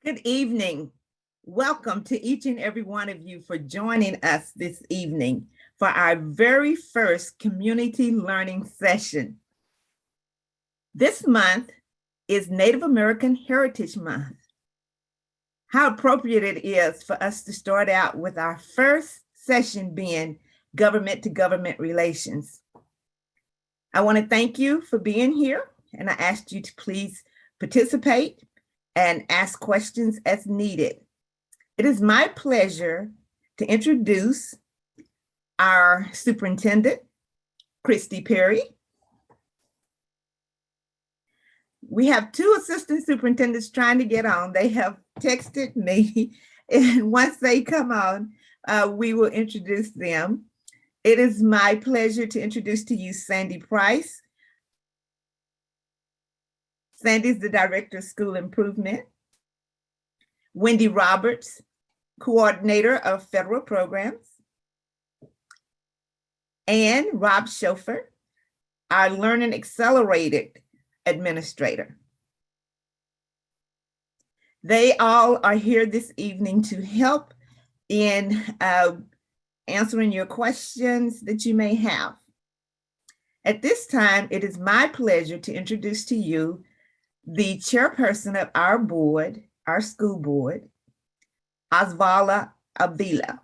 Good evening. Welcome to each and every one of you for joining us this evening for our very first community learning session. This month is Native American Heritage Month. How appropriate it is for us to start out with our first session being government to government relations. I want to thank you for being here, and I ask you to please participate and ask questions as needed. It is my pleasure to introduce our superintendent, Christy Perry. We have two assistant superintendents trying to get on. They have texted me, and once they come on, we will introduce them. It is my pleasure to introduce to you Sandy Price. Sandy's the Director of School Improvement. Wendy Roberts, Coordinator of Federal Programs. And Rob Schofer, our Learning Accelerated Administrator. They all are here this evening to help in answering your questions that you may have. At this time, it is my pleasure to introduce to you the chairperson of our board, our school board, Osvaldo Avila.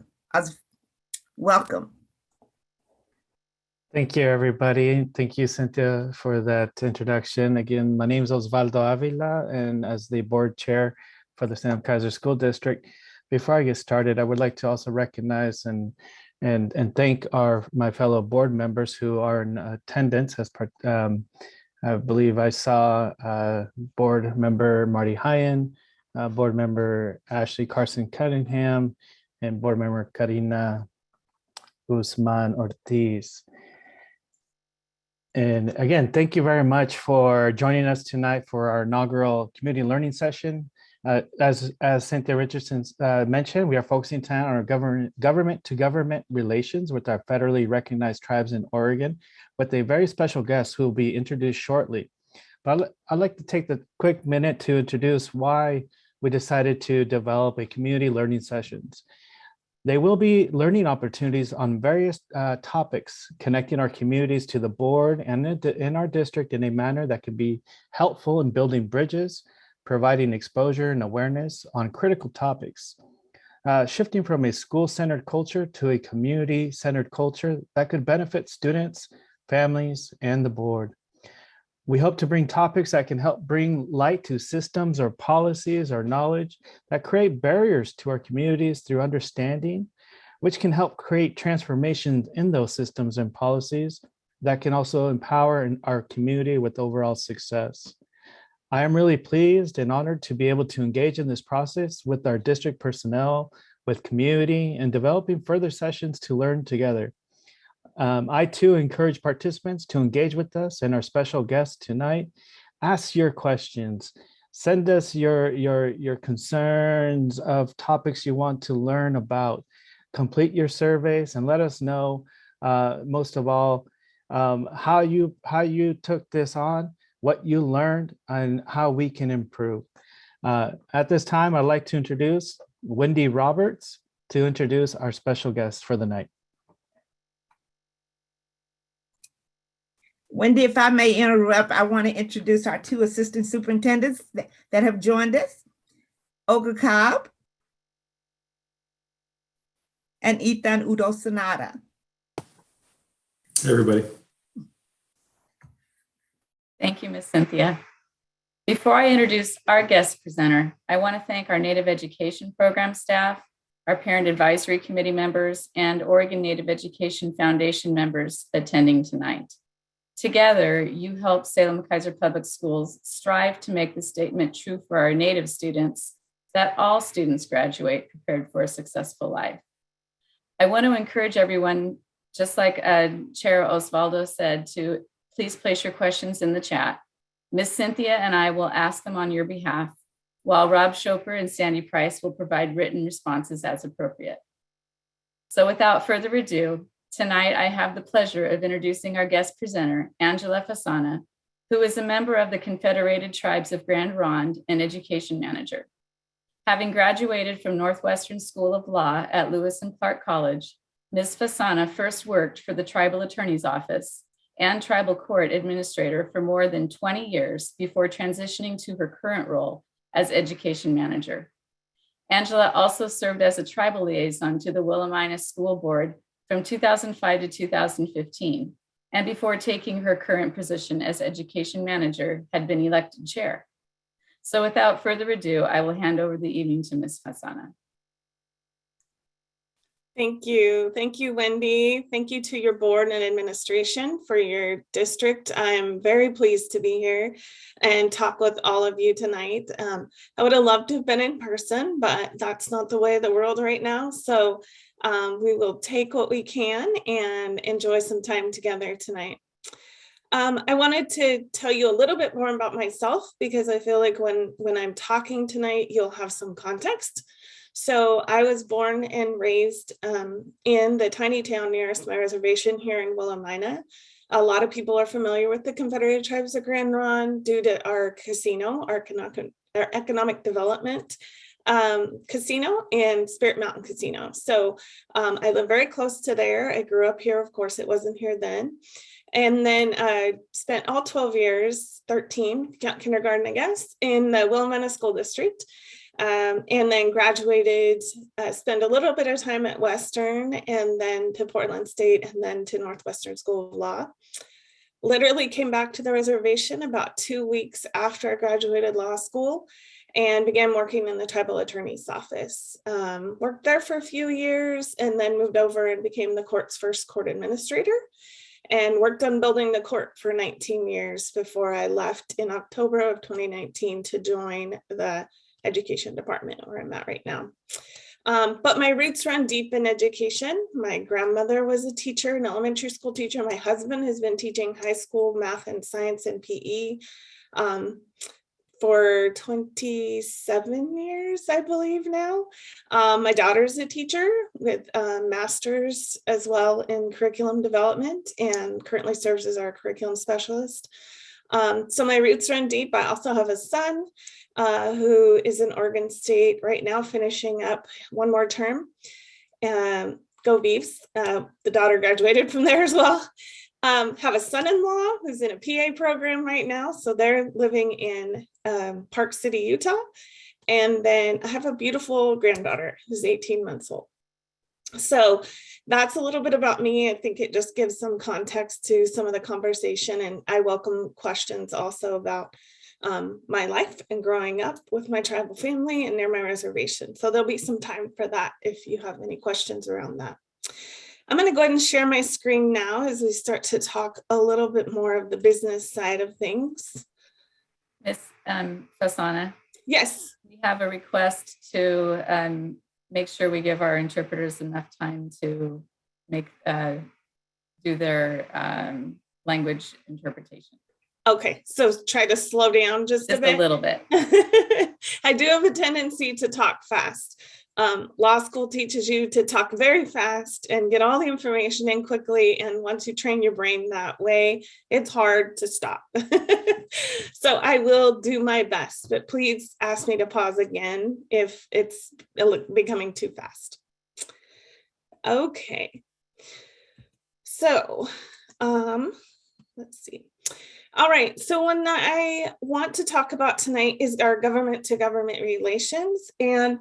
Welcome. Thank you, everybody. Thank you, Cynthia, for that introduction. Again, my name is Osvaldo Avila, and as the board chair for the Salem-Keizer School District, before I get started, I would like to also recognize and thank my fellow board members who are in attendance as part. I believe I saw board member Marty Hyen, board member Ashley Carson Cunningham, and board member Karina Guzman Ortiz. And again, thank you very much for joining us tonight for our inaugural community learning session. As Cynthia Richardson mentioned, we are focusing tonight on our government to government relations with our federally recognized tribes in Oregon, with a very special guest who will be introduced shortly. But I'd like to take the quick minute to introduce why we decided to develop a community learning sessions. They will be learning opportunities on various topics, connecting our communities to the board and in our district in a manner that can be helpful in building bridges, providing exposure and awareness on critical topics. Shifting from a school-centered culture to a community-centered culture that could benefit students, families, and the board. We hope to bring topics that can help bring light to systems or policies or knowledge that create barriers to our communities through understanding, which can help create transformations in those systems and policies that can also empower our community with overall success. I am really pleased and honored to be able to engage in this process with our district personnel, with community, and developing further sessions to learn together. I too encourage participants to engage with us and our special guest tonight. Ask your questions. Send us your concerns of topics you want to learn about. Complete your surveys and let us know, most of all, how you took this on, what you learned, and how we can improve. At this time, I'd like to introduce Wendy Roberts to introduce our special guest for the night. Wendy, if I may interrupt, I want to introduce our two assistant superintendents that have joined us, Olga Cobb and Ethan Udo Sonata. Hey, everybody. Thank you, Ms. Cynthia. Before I introduce our guest presenter, I want to thank our Native Education Program staff, our Parent Advisory Committee members, and Oregon Native Education Foundation members attending tonight. Together, you help Salem-Keizer Public Schools strive to make the statement true for our Native students that all students graduate prepared for a successful life. I want to encourage everyone, just like Chair Osvaldo said, to please place your questions in the chat. Ms. Cynthia and I will ask them on your behalf, while Rob Schofer and Sandy Price will provide written responses as appropriate. So without further ado, tonight I have the pleasure of introducing our guest presenter, Angela Fasana, who is a member of the Confederated Tribes of Grand Ronde and Education Manager. Having graduated from Northwestern School of Law at Lewis and Clark College, Ms. Fasana first worked for the Tribal Attorney's Office and Tribal Court Administrator for more than 20 years before transitioning to her current role as Education Manager. Angela also served as a tribal liaison to the Willamina School Board from 2005 to 2015, and before taking her current position as Education Manager, had been elected chair. So without further ado, I will hand over the evening to Ms. Fasana. Thank you. Thank you, Wendy. Thank you to your board and administration for your district. I'm very pleased to be here and talk with all of you tonight. I would have loved to have been in person, but that's not the way of the world right now. So we will take what we can and enjoy some time together tonight. I wanted to tell you a little bit more about myself because I feel like when I'm talking tonight, you'll have some context. So I was born and raised in the tiny town nearest my reservation here in Willamina. A lot of people are familiar with the Confederated Tribes of Grand Ronde due to our casino, our economic development casino and Spirit Mountain Casino. So I live very close to there. I grew up here. Of course, it wasn't here then. And then I spent all 12 years, 13, kindergarten, I guess, in the Willamina School District. And then graduated, spent a little bit of time at Western and then to Portland State and then to Northwestern School of Law. Literally came back to the reservation about 2 weeks after I graduated law school and began working in the tribal attorney's office. Worked there for a few years and then moved over and became the court's first court administrator and worked on building the court for 19 years before I left in October of 2019 to join the education department where I'm at right now. But my roots run deep in education. My grandmother was a teacher, an elementary school teacher. My husband has been teaching high school math and science and PE for 27 years, I believe now. My daughter's a teacher with a master's as well in curriculum development and currently serves as our curriculum specialist. So my roots run deep. I also have a son who is in Oregon State right now, finishing up one more term. Go Beefs. The daughter graduated from there as well. Have a son-in-law who's in a PA program right now. So they're living in Park City, Utah. And then I have a beautiful granddaughter who's 18 months old. So that's a little bit about me. I think it just gives some context to some of the conversation, and I welcome questions also about my life and growing up with my tribal family and near my reservation. So there'll be some time for that if you have any questions around that. I'm going to go ahead and share my screen now as we start to talk a little bit more of the business side of things. Ms. Fasana? Yes. We have a request to make sure we give our interpreters enough time to do their language interpretation. Okay, so try to slow down just a bit. A little bit. I do have a tendency to talk fast. Law school teaches you to talk very fast and get all the information in quickly. And once you train your brain that way, it's hard to stop. So I will do my best, but please ask me to pause again if it's becoming too fast. Okay. So let's see. All right, so what I want to talk about tonight is our government to government relations. And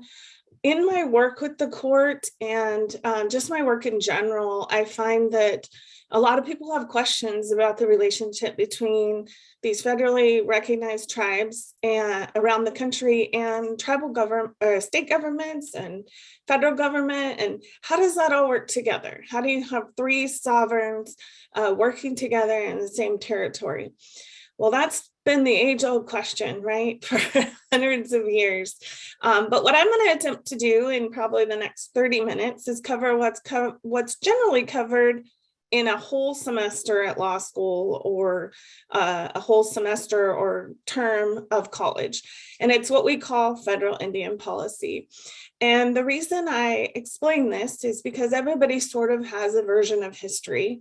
in my work with the court and just my work in general, I find that a lot of people have questions about the relationship between these federally recognized tribes around the country and tribal government, state governments and federal government, and how does that all work together? How do you have three sovereigns working together in the same territory? Well, that's been the age-old question, right, for hundreds of years. But what I'm going to attempt to do in probably the next 30 minutes is cover what's generally covered in a whole semester at law school or a whole semester or term of college. And it's what we call federal Indian policy. And the reason I explain this is because everybody sort of has a version of history.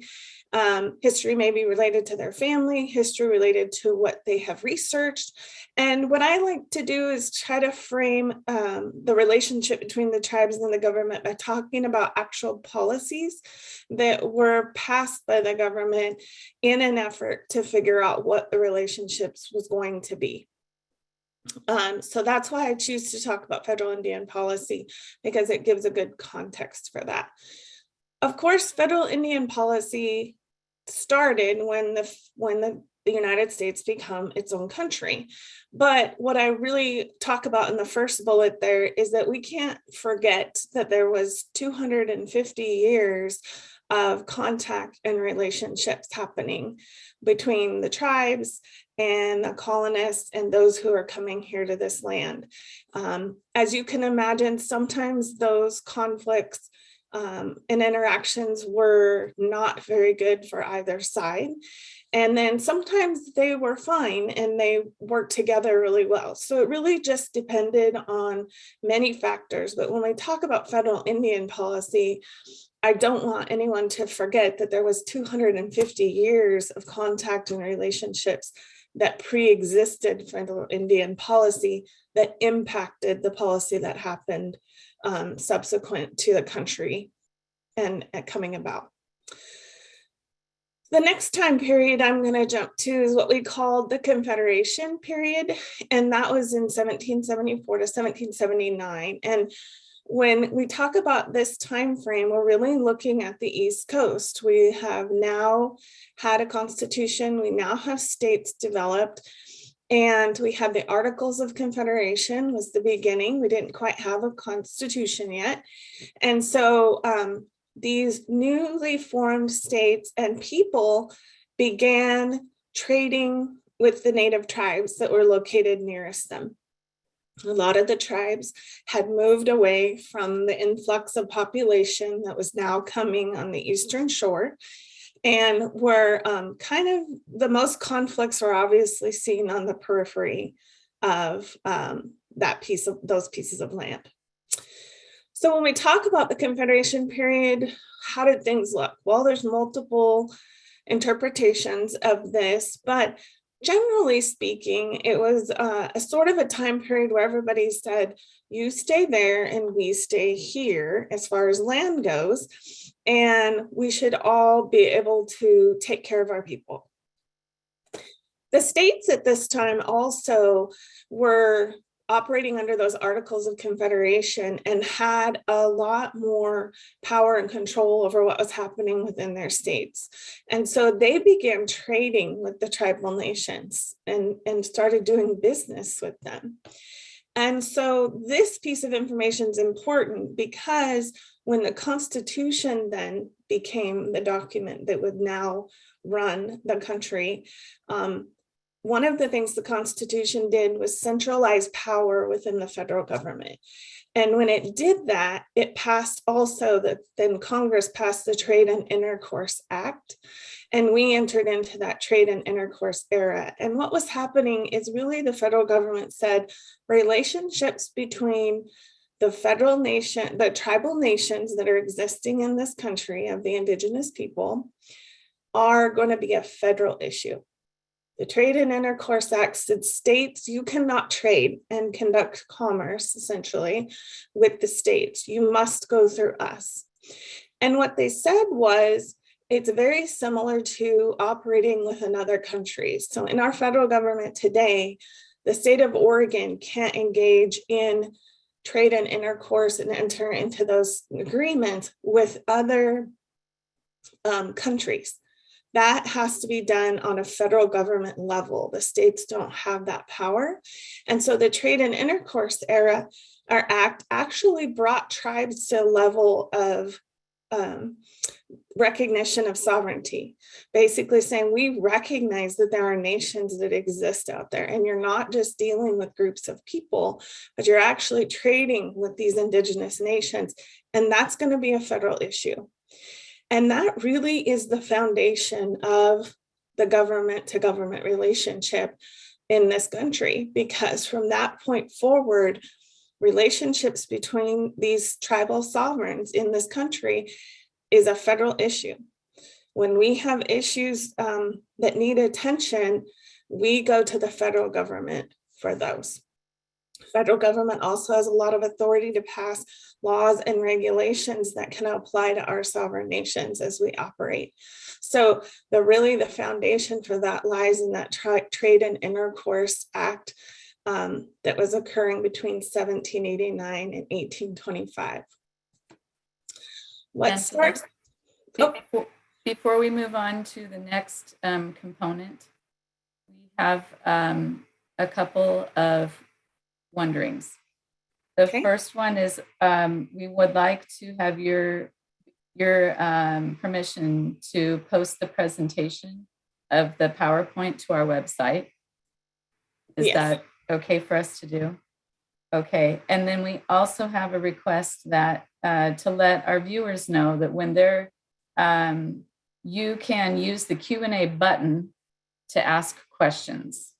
History may be related to their family, history related to what they have researched. And what I like to do is try to frame the relationship between the tribes and the government by talking about actual policies that were passed by the government in an effort to figure out what the relationships was going to be. So that's why I choose to talk about federal Indian policy, because it gives a good context for that. Of course, federal Indian policy started when the United States became its own country. But what I really talk about in the first bullet there is that we can't forget that there was 250 years of contact and relationships happening between the tribes and the colonists and those who are coming here to this land. As you can imagine, sometimes those conflicts and interactions were not very good for either side. And then sometimes they were fine and they worked together really well. So it really just depended on many factors. But when we talk about federal Indian policy, I don't want anyone to forget that there was 250 years of contact and relationships that pre-existed federal Indian policy that impacted the policy that happened subsequent to the country and coming about. The next time period I'm going to jump to is what we called the Confederation period, and that was in 1774 to 1779. And when we talk about this time frame, we're really looking at the East Coast. We have now had a constitution, we now have states developed, and we had the Articles of Confederation was the beginning. We didn't quite have a constitution yet. And so these newly formed states and people began trading with the native tribes that were located nearest them. A lot of the tribes had moved away from the influx of population that was now coming on the Eastern Shore, and were kind of the most conflicts were obviously seen on the periphery of those pieces of land. So when we talk about the Confederation period, how did things look? Well, there's multiple interpretations of this, but generally speaking, it was a sort of a time period where everybody said, you stay there and we stay here as far as land goes, and we should all be able to take care of our people. The states at this time also were operating under those Articles of Confederation and had a lot more power and control over what was happening within their states. And so they began trading with the tribal nations and started doing business with them. And so this piece of information is important because when the Constitution then became the document that would now run the country, one of the things the Constitution did was centralize power within the federal government. And when it did that, it passed also that then Congress passed the Trade and Intercourse Act. And we entered into that Trade and Intercourse Era. And what was happening is really the federal government said relationships between the federal nation, the tribal nations that are existing in this country of the indigenous people are going to be a federal issue. The Trade and Intercourse Act states you cannot trade and conduct commerce, essentially, with the states. You must go through us. And what they said was, it's very similar to operating with another country. So in our federal government today, the state of Oregon can't engage in trade and intercourse and enter into those agreements with other countries. That has to be done on a federal government level. The states don't have that power. And so the Trade and Intercourse Act actually brought tribes to a level of recognition of sovereignty, basically saying we recognize that there are nations that exist out there, and you're not just dealing with groups of people, but you're actually trading with these indigenous nations, and that's going to be a federal issue. And that really is the foundation of the government to government relationship in this country, because from that point forward, relationships between these tribal sovereigns in this country is a federal issue. When we have issues that need attention, we go to the federal government for those. Federal government also has a lot of authority to pass laws and regulations that can apply to our sovereign nations as we operate. So the foundation for that lies in that Trade and Intercourse Act that was occurring between 1789 and 1825. Let's start. Before we move on to the next component, we have a couple of wonderings. The first one is we would like to have your permission to post the presentation of the PowerPoint to our website. Is that okay for us to do? Okay, and then we also have a request that to let our viewers know that when they're you can use the Q&A button to ask questions.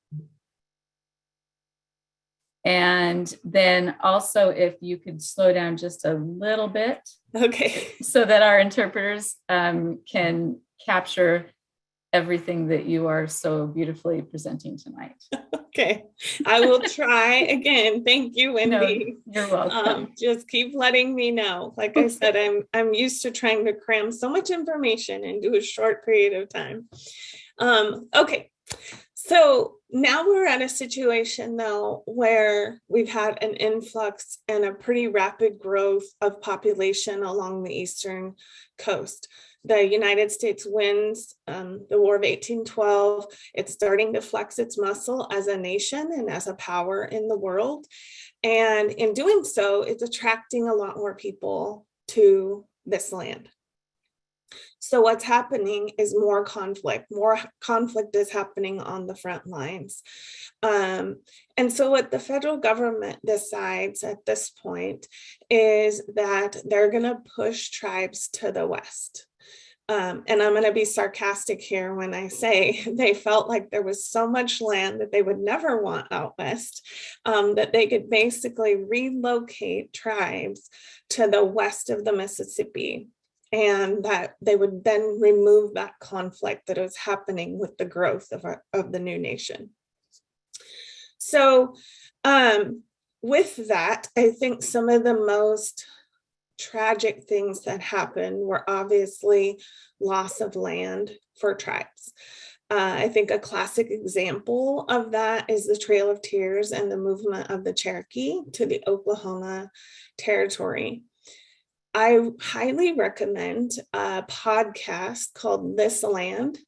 And then also if you could slow down just a little bit. Okay. So that our interpreters can capture everything that you are so beautifully presenting tonight. Okay, I will try again. Thank you, Wendy. No, you're welcome. Just keep letting me know. Like I said, I'm used to trying to cram so much information into a short period of time. Okay, so now we're at a situation though where we've had an influx and a pretty rapid growth of population along the eastern coast. The United States wins the War of 1812. It's starting to flex its muscle as a nation and as a power in the world. And in doing so, it's attracting a lot more people to this land. So what's happening is more conflict. More conflict is happening on the front lines. And so what the federal government decides at this point is that they're going to push tribes to the west. And I'm going to be sarcastic here when I say they felt like there was so much land that they would never want out west, that they could basically relocate tribes to the west of the Mississippi, and that they would then remove that conflict that was happening with the growth of the new nation. So with that, I think some of the most tragic things that happened were obviously loss of land for tribes. I think a classic example of that is the Trail of Tears and the movement of the Cherokee to the Oklahoma Territory. I highly recommend a podcast called This Land,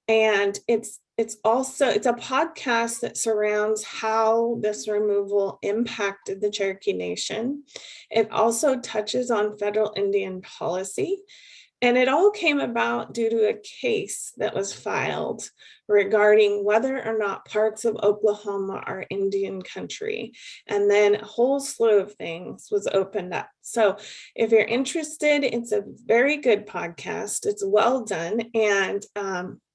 and it's a podcast that surrounds how this removal impacted the Cherokee Nation. It also touches on federal Indian policy, and it all came about due to a case that was filed regarding whether or not parts of Oklahoma are Indian country. And then a whole slew of things was opened up. So if you're interested, it's a very good podcast. It's well done, and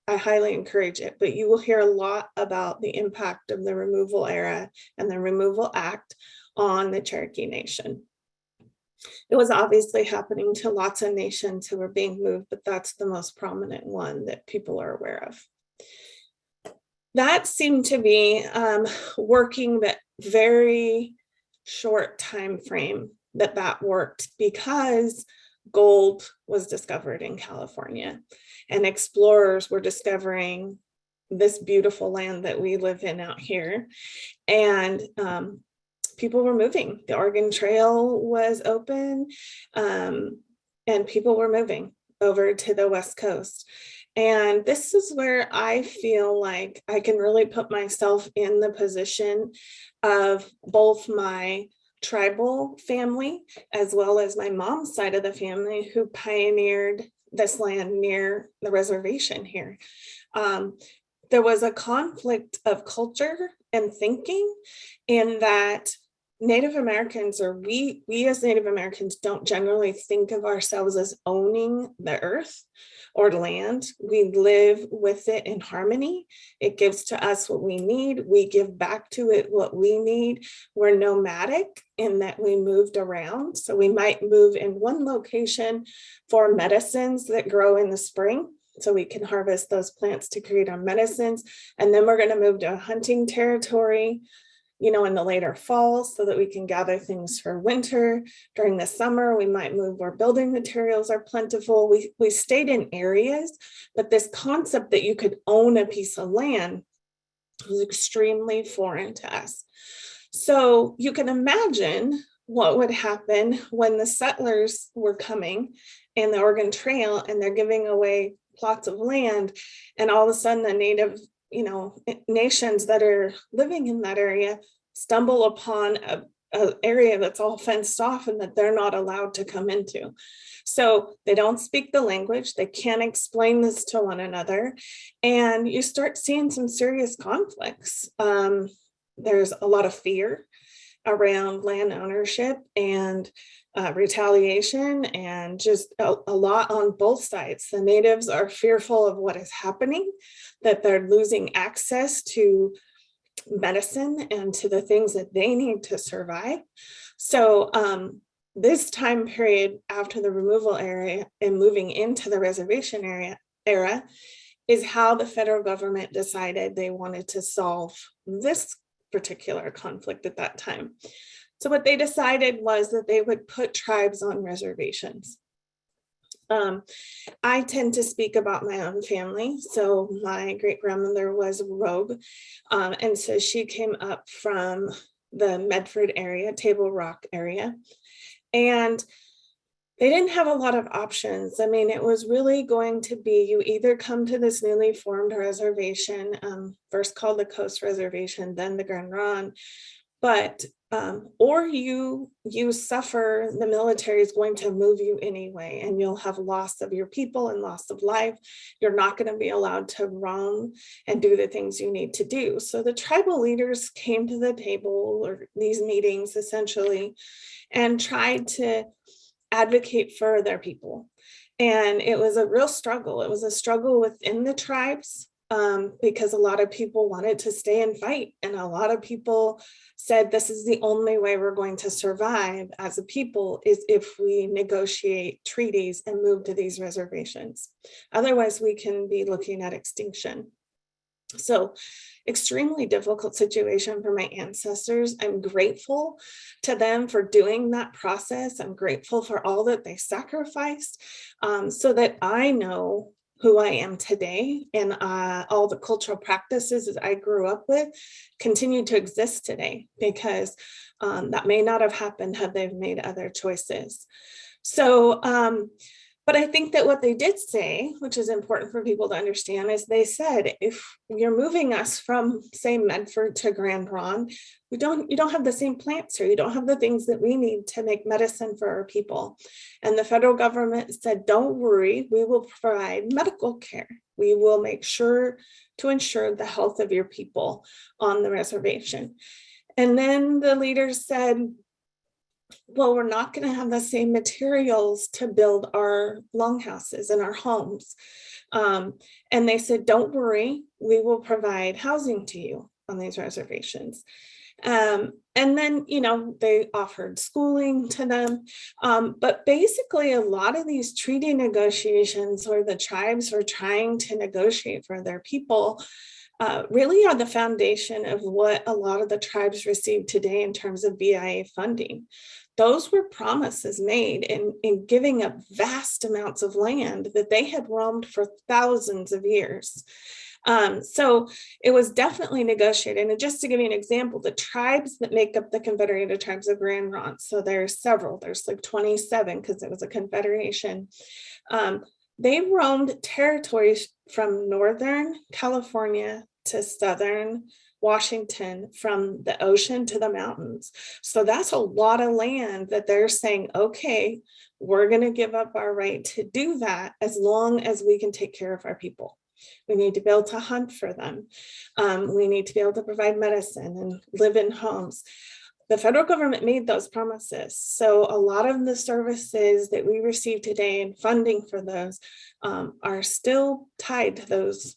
I highly encourage it, but you will hear a lot about the impact of the Removal Era and the Removal Act on the Cherokee Nation. It was obviously happening to lots of nations who were being moved, but that's the most prominent one that people are aware of. That seemed to be working that very short time frame that worked, because gold was discovered in California and explorers were discovering this beautiful land that we live in out here. And people were moving. The Oregon Trail was open, and people were moving over to the West Coast. And this is where I feel like I can really put myself in the position of both my tribal family as well as my mom's side of the family who pioneered this land near the reservation here. There was a conflict of culture and thinking in that Native Americans, or we as Native Americans, don't generally think of ourselves as owning the earth or land. We live with it in harmony. It gives to us what we need. We give back to it what we need. We're nomadic in that we moved around. So we might move in one location for medicines that grow in the spring, so we can harvest those plants to create our medicines. And then we're going to move to a hunting territory, in the later fall, so that we can gather things for winter. During the summer, we might move where building materials are plentiful. We stayed in areas, but this concept that you could own a piece of land was extremely foreign to us. So you can imagine what would happen when the settlers were coming in the Oregon Trail and they're giving away plots of land, and all of a sudden the native nations that are living in that area stumble upon an area that's all fenced off and that they're not allowed to come into. So they don't speak the language, they can't explain this to one another, and you start seeing some serious conflicts. There's a lot of fear around land ownership and retaliation, and just a lot on both sides. The natives are fearful of what is happening, that they're losing access to medicine and to the things that they need to survive. So this time period after the removal area and moving into the reservation era is how the federal government decided they wanted to solve this particular conflict at that time. So what they decided was that they would put tribes on reservations. I tend to speak about my own family. So my great grandmother was a Rogue. And so she came up from the Medford area, Table Rock area. And they didn't have a lot of options. I mean, it was really going to be, you either come to this newly formed reservation, first called the Coast Reservation, then the Grand Ronde, or you suffer, the military is going to move you anyway, and you'll have loss of your people and loss of life. You're not going to be allowed to roam and do the things you need to do. So the tribal leaders came to the table, or these meetings essentially, and tried to advocate for their people. And it was a real struggle. It was a struggle within the tribes, because a lot of people wanted to stay and fight. And a lot of people said, this is the only way we're going to survive as a people, is if we negotiate treaties and move to these reservations. Otherwise, we can be looking at extinction. So extremely difficult situation for my ancestors. I'm grateful to them for doing that process. I'm grateful for all that they sacrificed, so that I know who I am today, and all the cultural practices that I grew up with continue to exist today, because that may not have happened had they made other choices. So, but I think that what they did say, which is important for people to understand, is they said, if you're moving us from, say, Medford to Grand Ronde, you don't have the same plants here. You don't have the things that we need to make medicine for our people. And the federal government said, don't worry, we will provide medical care. We will make sure to ensure the health of your people on the reservation. And then the leaders said, well, we're not going to have the same materials to build our longhouses and our homes. And they said, don't worry, we will provide housing to you on these reservations. And then, they offered schooling to them. But basically, a lot of these treaty negotiations, where the tribes were trying to negotiate for their people, really are the foundation of what a lot of the tribes receive today in terms of BIA funding. Those were promises made in giving up vast amounts of land that they had roamed for thousands of years. So it was definitely negotiated. And just to give you an example, the tribes that make up the Confederated Tribes of Grand Ronde, so there's several, there's like 27 because it was a confederation. They roamed territories from Northern California to Southern Washington, from the ocean to the mountains. So that's a lot of land that they're saying, okay, we're going to give up our right to do that as long as we can take care of our people. We need to be able to hunt for them. We need to be able to provide medicine and live in homes. The federal government made those promises. So a lot of the services that we receive today and funding for those are still tied to those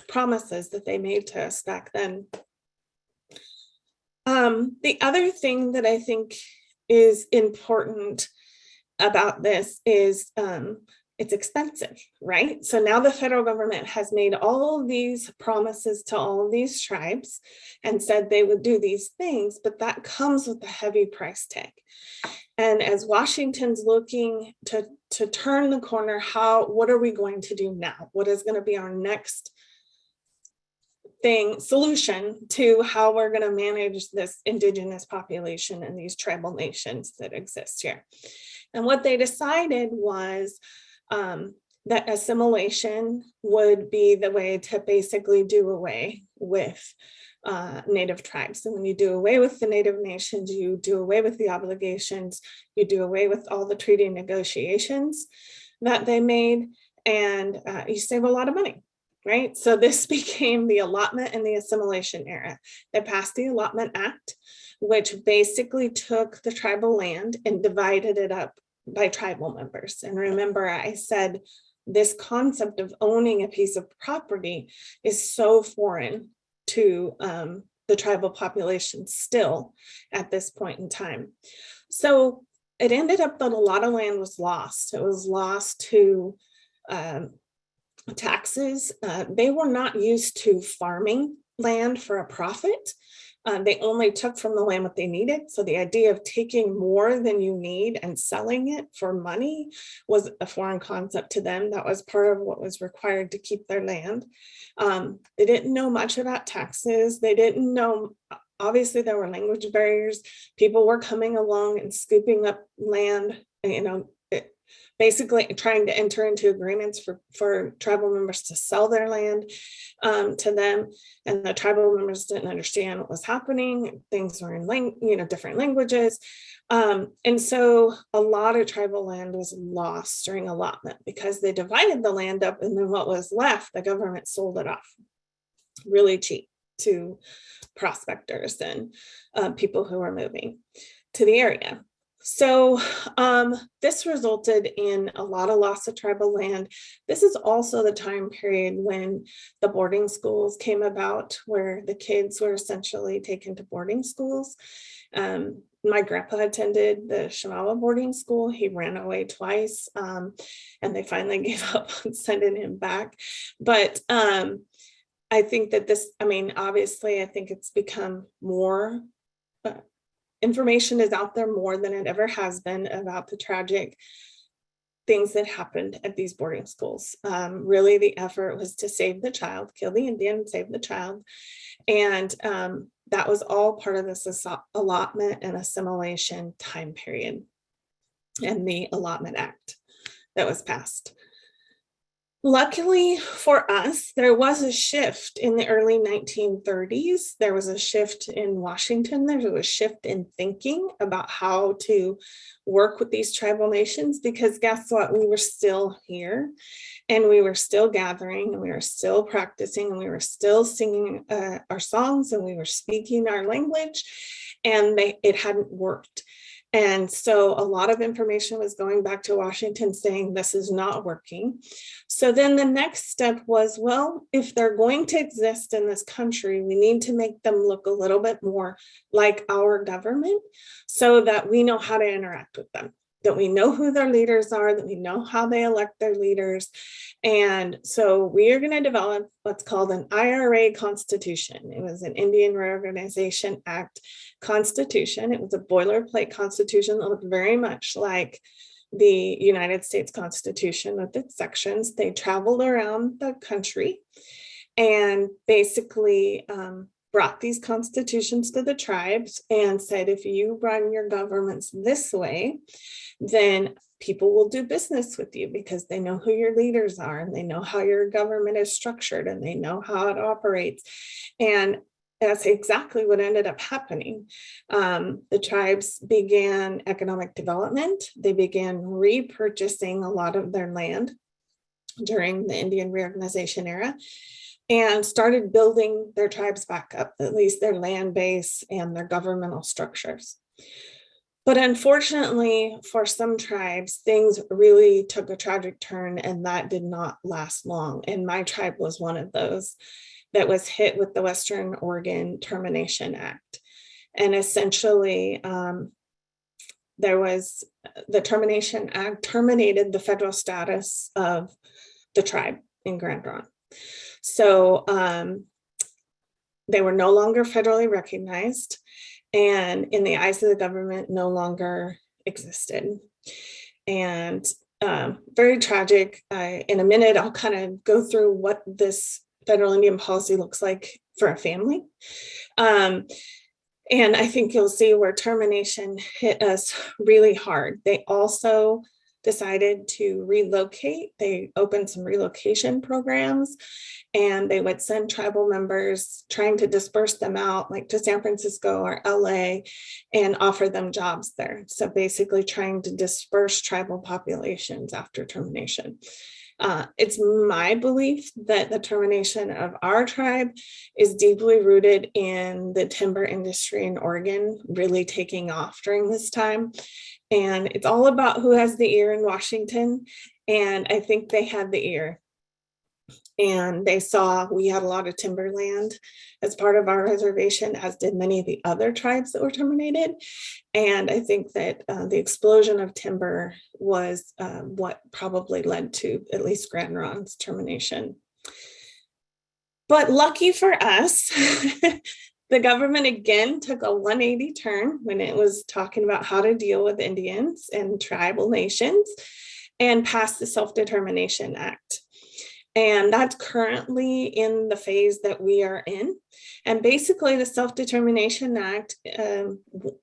promises that they made to us back then. The other thing that I think is important about this is it's expensive, right? So now the federal government has made all of these promises to all of these tribes and said they would do these things, but that comes with a heavy price tag. And as Washington's looking to turn the corner, what are we going to do now? What is going to be our next solution to how we're going to manage this indigenous population and these tribal nations that exist here? And what they decided was that assimilation would be the way to basically do away with Native tribes. And when you do away with the Native nations, you do away with the obligations, you do away with all the treaty negotiations that they made, and you save a lot of money, right? So this became the Allotment and the Assimilation Era. They passed the Allotment Act, which basically took the tribal land and divided it up by tribal members. And remember, I said this concept of owning a piece of property is so foreign to the tribal population still at this point in time. So it ended up that a lot of land was lost. It was lost to taxes. They were not used to farming land for a profit. They only took from the land what they needed. So the idea of taking more than you need and selling it for money was a foreign concept to them. That was part of what was required to keep their land. They didn't know much about taxes. They didn't know, obviously there were language barriers. People were coming along and scooping up land, basically trying to enter into agreements for tribal members to sell their land to them. And the tribal members didn't understand what was happening. Things were in different languages. And so a lot of tribal land was lost during allotment because they divided the land up, and then what was left, the government sold it off really cheap to prospectors and people who were moving to the area. So this resulted in a lot of loss of tribal land. This is also the time period when the boarding schools came about, where the kids were essentially taken to boarding schools. My grandpa attended the Shamawa boarding school. He ran away twice, and they finally gave up on sending him back. But I think that obviously, I think it's become more information is out there more than it ever has been about the tragic things that happened at these boarding schools. Really, the effort was to save the child, kill the Indian, save the child. And that was all part of this allotment and assimilation time period and the Allotment Act that was passed. Luckily for us, there was a shift in the early 1930s. There was a shift in Washington. There was a shift in thinking about how to work with these tribal nations, because guess what? We were still here, and we were still gathering, and we were still practicing, and we were still singing our songs, and we were speaking our language, and it hadn't worked. And so a lot of information was going back to Washington saying this is not working. So then the next step was, well, if they're going to exist in this country, we need to make them look a little bit more like our government so that we know how to interact with them, that we know who their leaders are, that we know how they elect their leaders. And so we are going to develop what's called an IRA Constitution. It was an Indian Reorganization Act Constitution. It was a boilerplate constitution that looked very much like the United States Constitution with its sections. They traveled around the country and basically brought these constitutions to the tribes and said, if you run your governments this way, then people will do business with you because they know who your leaders are, and they know how your government is structured, and they know how it operates. And that's exactly what ended up happening. The tribes began economic development. They began repurchasing a lot of their land during the Indian Reorganization Era, and started building their tribes back up, at least their land base and their governmental structures. But unfortunately, for some tribes, things really took a tragic turn, and that did not last long. And my tribe was one of those that was hit with the Western Oregon Termination Act. And essentially, there was the Termination Act terminated the federal status of the tribe in Grand Ronde. So they were no longer federally recognized, and in the eyes of the government, no longer existed. And very tragic. In a minute, I'll kind of go through what this federal Indian policy looks like for a family. And I think you'll see where termination hit us really hard. They also decided to relocate. They opened some relocation programs, and they would send tribal members, trying to disperse them out, like to San Francisco or LA, and offer them jobs there. So basically trying to disperse tribal populations after termination. It's my belief that the termination of our tribe is deeply rooted in the timber industry in Oregon really taking off during this time. And it's all about who has the ear in Washington. And I think they had the ear. And they saw we had a lot of timberland as part of our reservation, as did many of the other tribes that were terminated. And I think that the explosion of timber was what probably led to at least Grand Ronde's termination. But lucky for us, the government again took a 180 turn when it was talking about how to deal with Indians and tribal nations, and passed the Self-Determination Act. And that's currently in the phase that we are in. And basically the Self-Determination Act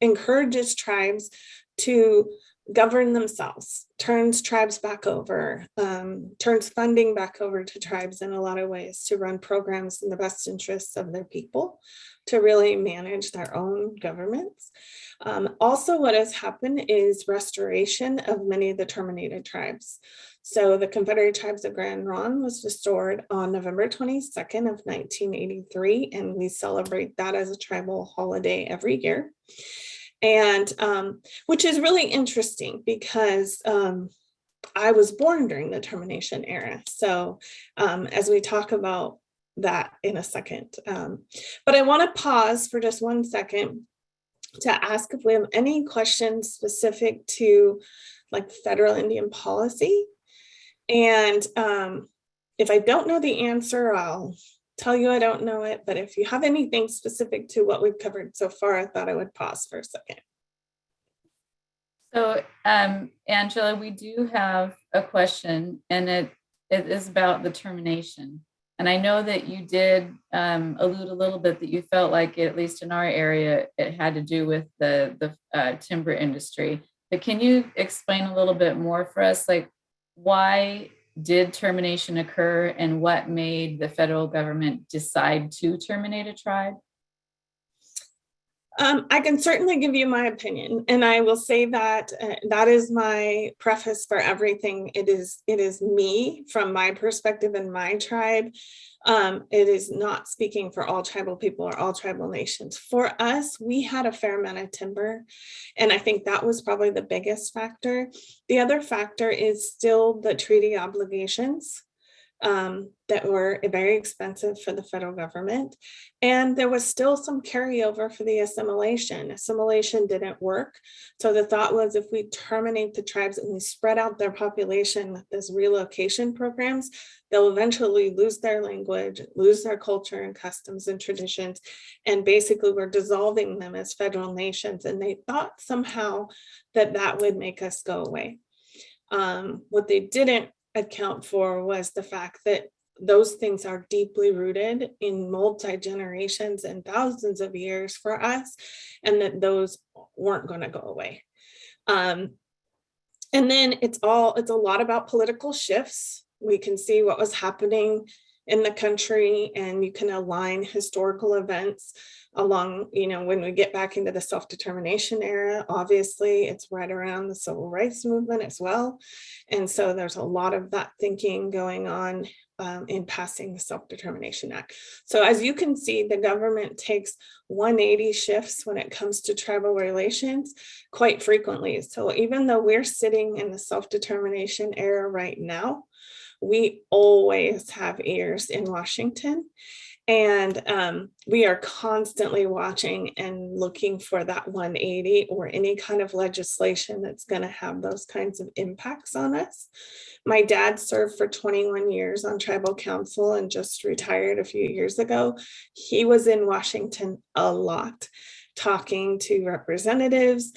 encourages tribes to govern themselves, turns tribes back over, turns funding back over to tribes in a lot of ways to run programs in the best interests of their people, to really manage their own governments. Also, what has happened is restoration of many of the terminated tribes. So the Confederated Tribes of Grand Ronde was restored on November 22nd of 1983, and we celebrate that as a tribal holiday every year. And which is really interesting because I was born during the termination era. So as we talk about that in a second, but I want to pause for just 1 second to ask if we have any questions specific to like federal Indian policy. And if I don't know the answer, I'll tell you I don't know it. But if you have anything specific to what we've covered so far, I thought I would pause for a second. So, Angela, we do have a question, and it is about the termination. And I know that you did allude a little bit that you felt like, at least in our area, it had to do with the timber industry. But can you explain a little bit more for us, like why did termination occur and what made the federal government decide to terminate a tribe? I can certainly give you my opinion, and I will say that that is my preface for everything. It is me from my perspective and my tribe. It is not speaking for all tribal people or all tribal nations. For us, we had a fair amount of timber, and I think that was probably the biggest factor. The other factor is still the treaty obligations that were very expensive for the federal government. And there was still some carryover for the assimilation. Assimilation didn't work. So the thought was, if we terminate the tribes and we spread out their population with this relocation programs, they'll eventually lose their language, lose their culture and customs and traditions. And basically we're dissolving them as federal nations. And they thought somehow that that would make us go away. What they didn't account for was the fact that those things are deeply rooted in multi-generations and thousands of years for us, and that those weren't going to go away. And then it's a lot about political shifts. We can see what was happening in the country, and you can align historical events along, when we get back into the self-determination era. Obviously it's right around the civil rights movement as well. And so there's a lot of that thinking going on in passing the Self-Determination Act. So as you can see, the government takes 180 shifts when it comes to tribal relations quite frequently. So even though we're sitting in the self-determination era right now, we always have ears in Washington. And we are constantly watching and looking for that 180 or any kind of legislation that's going to have those kinds of impacts on us. My dad served for 21 years on tribal council and just retired a few years ago. He was in Washington a lot, talking to representatives,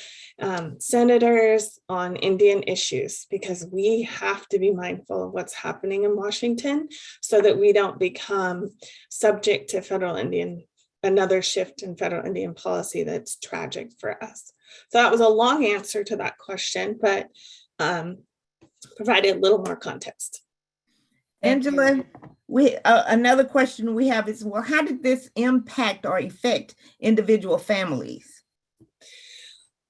senators on Indian issues, because we have to be mindful of what's happening in Washington so that we don't become subject to another shift in federal Indian policy that's tragic for us. So that was a long answer to that question, but provided a little more context. Angela, we another question we have is, well, how did this impact or affect individual families?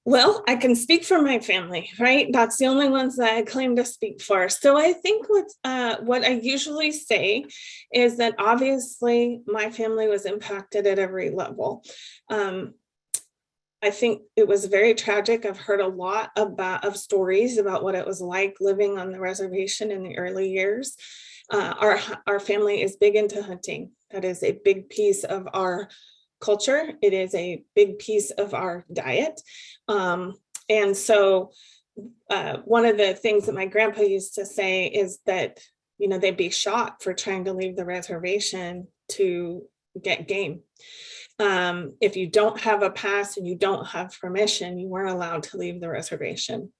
Well, I can speak for my family, right? That's the only ones that I claim to speak for. So I think what I usually say is that obviously my family was impacted at every level. I think it was very tragic. I've heard a lot of stories about what it was like living on the reservation in the early years. Our family is big into hunting. That is a big piece of our culture. It is a big piece of our diet. And so one of the things that my grandpa used to say is that, they'd be shot for trying to leave the reservation to get game. If you don't have a pass and you don't have permission, you weren't allowed to leave the reservation.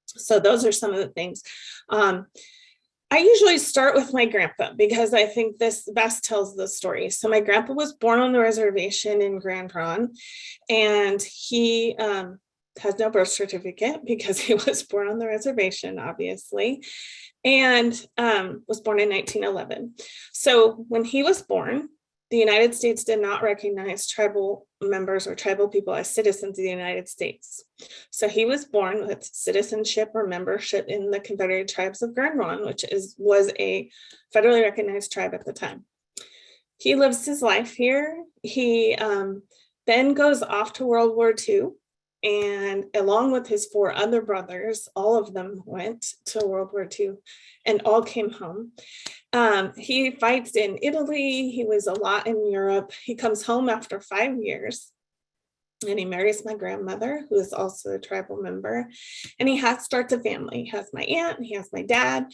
So those are some of the things. I usually start with my grandpa because I think this best tells the story. So my grandpa was born on the reservation in Grand Ronde, and he has no birth certificate because he was born on the reservation, obviously, and was born in 1911. So when he was born, the United States did not recognize tribal members or tribal people as citizens of the United States. So he was born with citizenship or membership in the Confederated Tribes of Grand Ronde, which was a federally recognized tribe at the time. He lives his life here. He then goes off to World War II, and along with his 4 other brothers, all of them went to World War II and all came home. He fights in Italy. He was a lot in Europe. He comes home after 5 years and he marries my grandmother, who is also a tribal member. And he starts a family. He has my aunt, he has my dad.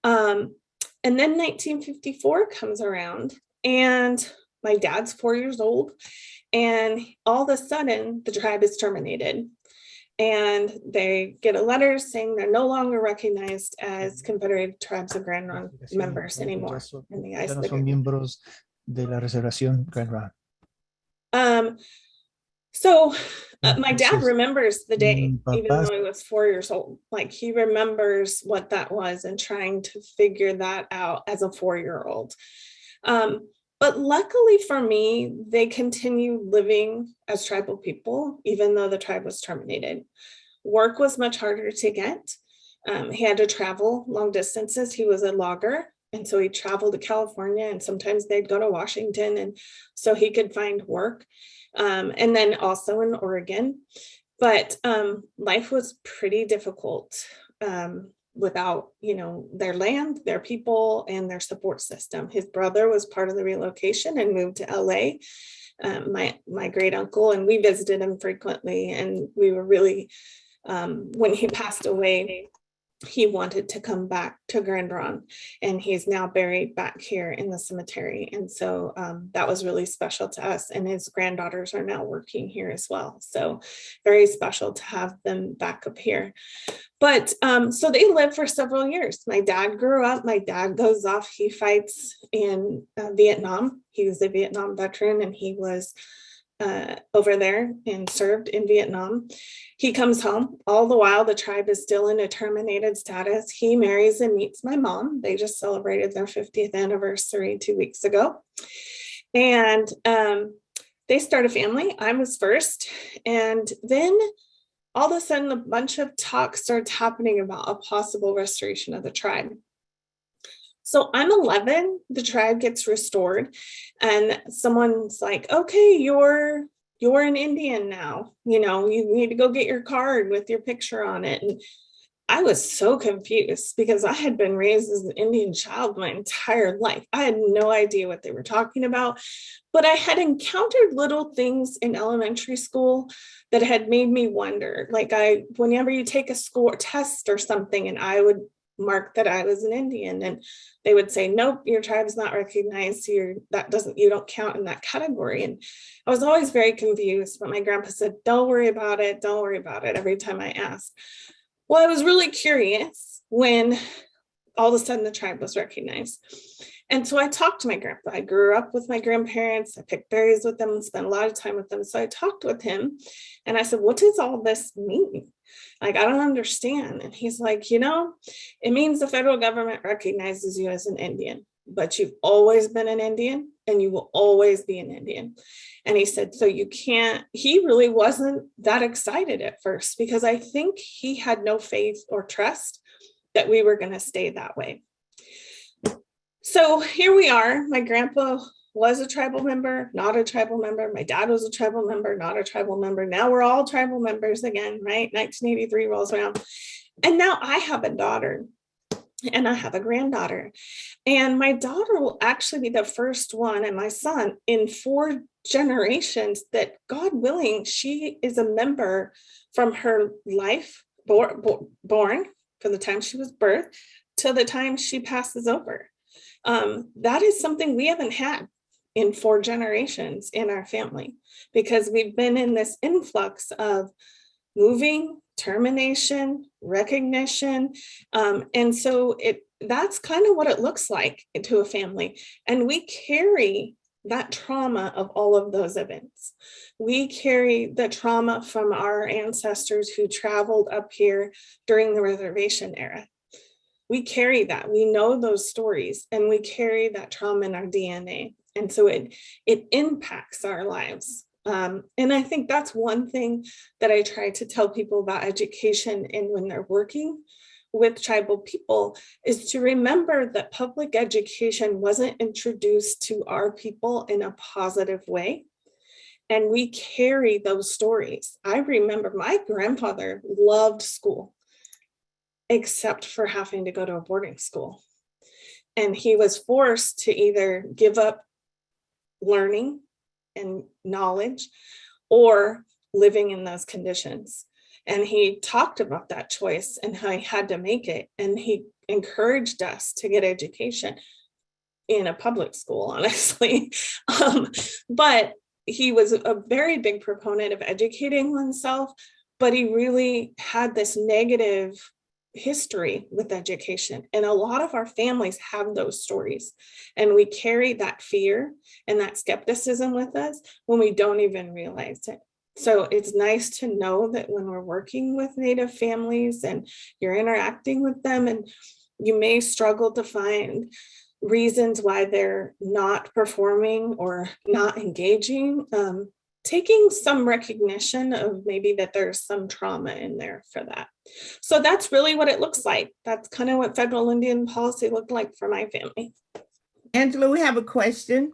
And then 1954 comes around and my dad's 4 years old. And all of a sudden the tribe is terminated. And they get a letter saying they're no longer recognized as Confederated Tribes of Grand Ronde members anymore. In the eyes of the miembros de la Reservación Grand Ronde. So my dad remembers the day, even though he was 4 years old. Like, he remembers what that was and trying to figure that out as a 4-year-old. But luckily for me, they continued living as tribal people, even though the tribe was terminated. Work was much harder to get. He had to travel long distances. He was a logger, and so he traveled to California, and sometimes they'd go to Washington, and so he could find work. And then also in Oregon. But life was pretty difficult without, their land, their people, and their support system. His brother was part of the relocation and moved to LA, my great uncle, and we visited him frequently. And we were really, when he passed away, he wanted to come back to Grand Ronde, and he's now buried back here in the cemetery. And so that was really special to us. And his granddaughters are now working here as well. So very special to have them back up here. But so they lived for several years. My dad grew up. My dad goes off. He fights in Vietnam. He was a Vietnam veteran, and he was over there and served in Vietnam. He comes home. All the while, the tribe is still in a terminated status. He marries and meets my mom. They just celebrated their 50th anniversary 2 weeks ago. And they start a family. I was first. And then all of a sudden, a bunch of talk starts happening about a possible restoration of the tribe. So I'm 11, the tribe gets restored, and someone's like, okay, you're an Indian now, you need to go get your card with your picture on it. I was so confused because I had been raised as an Indian child my entire life. I had no idea what they were talking about, but I had encountered little things in elementary school that had made me wonder. Like whenever you take a score test or something, and I would mark that I was an Indian, and they would say, nope, your tribe's not recognized. You don't count in that category. And I was always very confused, but my grandpa said, don't worry about it. Don't worry about it every time I asked. Well, I was really curious when all of a sudden the tribe was recognized. And so I talked to my grandpa. I grew up with my grandparents. I picked berries with them and spent a lot of time with them. So I talked with him and I said, what does all this mean? Like, I don't understand. And he's like, it means the federal government recognizes you as an Indian, but you've always been an Indian and you will always be an Indian. And he said, so you can't, he really wasn't that excited at first because I think he had no faith or trust that we were going to stay that way. So here we are. My grandpa was a tribal member, not a tribal member. My dad was a tribal member, not a tribal member. Now we're all tribal members again, right? 1983 rolls around. And now I have a daughter and I have a granddaughter. And my daughter will actually be the first one, and my son, in 4 generations that, God willing, she is a member from her life, born from the time she was birthed till the time she passes over. That is something we haven't had in 4 generations in our family, because we've been in this influx of moving, termination, recognition. And so that's kind of what it looks like to a family. And we carry that trauma of all of those events. We carry the trauma from our ancestors who traveled up here during the Reservation Era. We carry that. We know those stories, and we carry that trauma in our DNA. And so it impacts our lives. And I think that's one thing that I try to tell people about education, and when they're working with tribal people, is to remember that public education wasn't introduced to our people in a positive way. And we carry those stories. I remember my grandfather loved school, except for having to go to a boarding school. And he was forced to either give up learning and knowledge or living in those conditions. And he talked about that choice and how he had to make it. And he encouraged us to get education in a public school, honestly. But he was a very big proponent of educating oneself, but he really had this negative history with education. And a lot of our families have those stories, and we carry that fear and that skepticism with us when we don't even realize it. So it's nice to know that when we're working with Native families and you're interacting with them, and you may struggle to find reasons why they're not performing or not engaging, taking some recognition of maybe that there's some trauma in there for that. So that's really what it looks like. That's kind of what federal Indian policy looked like for my family. Angela, we have a question.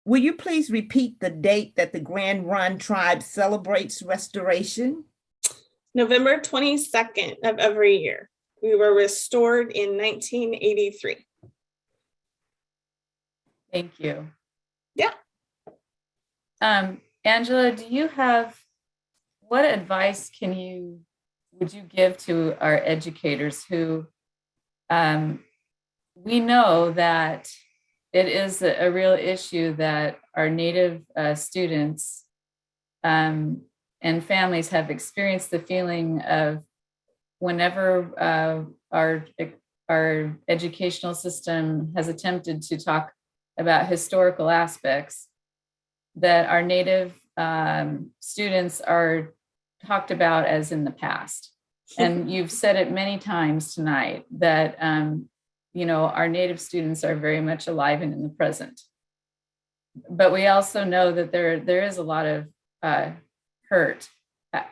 Will you please repeat the date that the Grand Ronde tribe celebrates restoration? November 22nd of every year. We were restored in 1983. Thank you. Yeah. Angela, what advice would you give to our educators who, we know that it is a real issue that our Native students and families have experienced the feeling of whenever our educational system has attempted to talk about historical aspects, that our Native students are talked about as in the past. And you've said it many times tonight that, our Native students are very much alive and in the present. But we also know that there is a lot of hurt.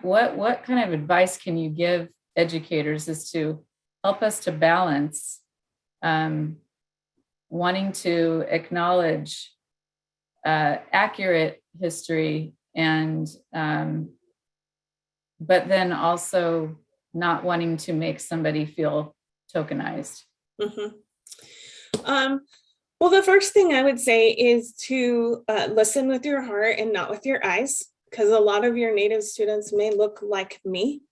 What kind of advice can you give educators as to help us to balance wanting to acknowledge accurate history and but then also not wanting to make somebody feel tokenized? Well, the first thing I would say is to listen with your heart and not with your eyes, because a lot of your Native students may look like me,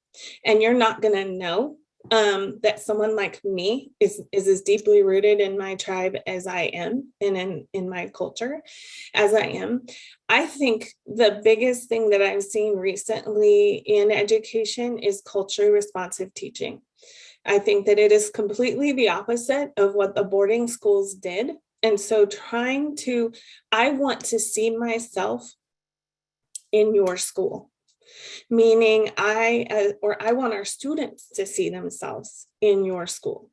and you're not going to know that someone like me is as deeply rooted in my tribe as I am, and in my culture as I am. I think the biggest thing that I've seen recently in education is culturally responsive teaching. I think that it is completely the opposite of what the boarding schools did. And so I want to see myself in your school, meaning I want our students to see themselves in your school.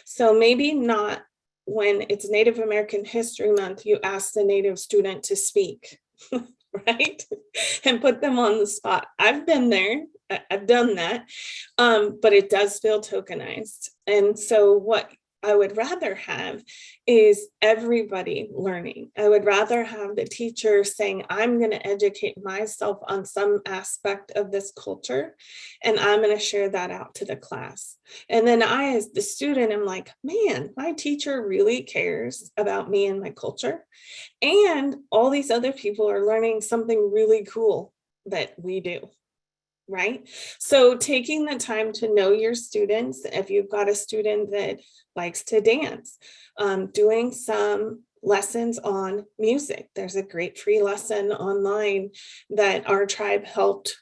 So maybe not when it's Native American History Month, you ask the Native student to speak, right? And put them on the spot. I've been there. I've done that, but it does feel tokenized. And so what I would rather have is everybody learning. I would rather have the teacher saying, I'm going to educate myself on some aspect of this culture, and I'm going to share that out to the class. And then I, as the student, am like, man, my teacher really cares about me and my culture. And all these other people are learning something really cool that we do. Right? So taking the time to know your students, if you've got a student that likes to dance, doing some lessons on music. There's a great free lesson online that our tribe helped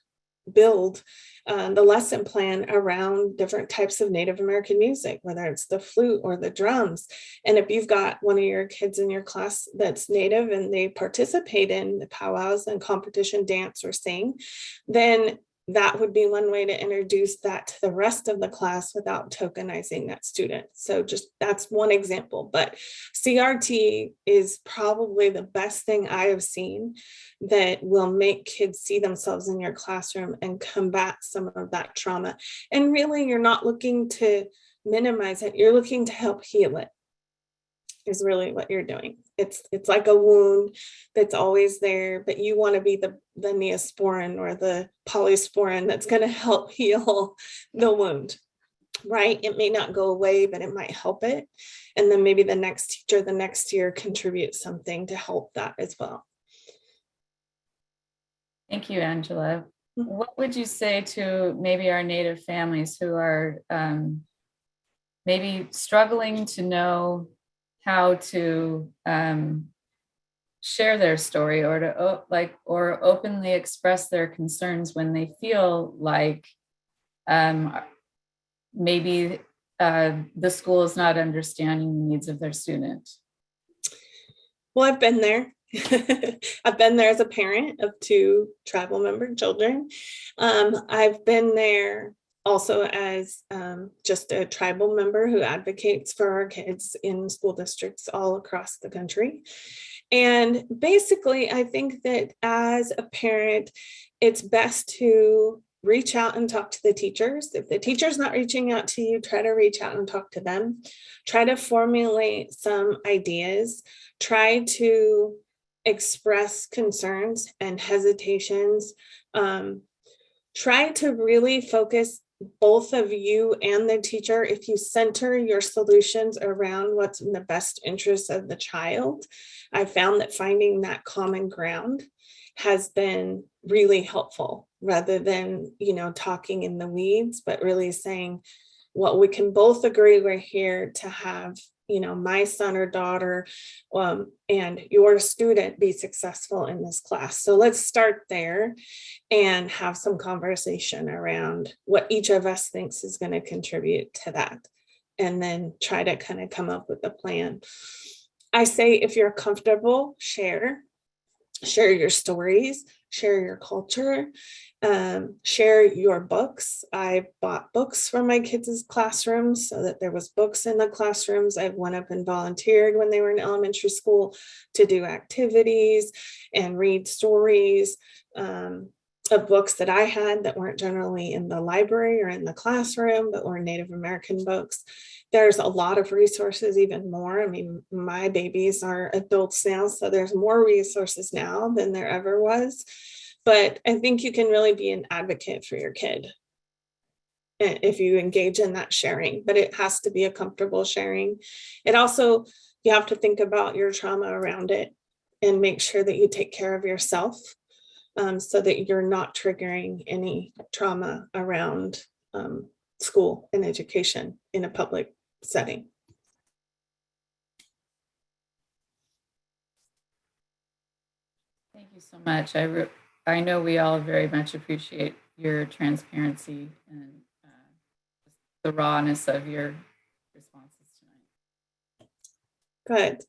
build the lesson plan around different types of Native American music, whether it's the flute or the drums. And if you've got one of your kids in your class that's Native and they participate in the powwows and competition dance or sing, then that would be one way to introduce that to the rest of the class without tokenizing that student. So just that's one example, but CRT is probably the best thing I have seen that will make kids see themselves in your classroom and combat some of that trauma. And really, you're not looking to minimize it. You're looking to help heal it, is really what you're doing. It's like a wound that's always there, but you want to be the neosporin or the polysporin that's going to help heal the wound, right? It may not go away, but it might help it. And then maybe the next teacher the next year contributes something to help that as well. Thank you, Angela. What would you say to maybe our Native families who are maybe struggling to know how to share their story or to openly express their concerns when they feel like maybe the school is not understanding the needs of their student? Well, I've been there. I've been there as a parent of 2 tribal member children. I've been there also as just a tribal member who advocates for our kids in school districts all across the country. And basically, I think that as a parent, it's best to reach out and talk to the teachers. If the teacher's not reaching out to you, try to reach out and talk to them. Try to formulate some ideas. Try to express concerns and hesitations. Try to really focus, both of you and the teacher, if you center your solutions around what's in the best interest of the child. I found that finding that common ground has been really helpful, rather than, talking in the weeds, but really saying what we can both agree we're here to have, my son or daughter and your student be successful in this class. So let's start there and have some conversation around what each of us thinks is going to contribute to that, and then try to kind of come up with a plan. I say, if you're comfortable, share your stories, share your culture, share your books. I bought books for my kids' classrooms so that there was books in the classrooms. I went up and volunteered when they were in elementary school to do activities and read stories of books that I had that weren't generally in the library or in the classroom, but were Native American books. There's a lot of resources, even more. I mean, my babies are adults now, so there's more resources now than there ever was. but I think you can really be an advocate for your kid if you engage in that sharing, but it has to be a comfortable sharing. It also, you have to think about your trauma around it and make sure that you take care of yourself so that you're not triggering any trauma around school and education in a public setting. Thank you so much. I know we all very much appreciate your transparency and the rawness of your responses tonight. Good.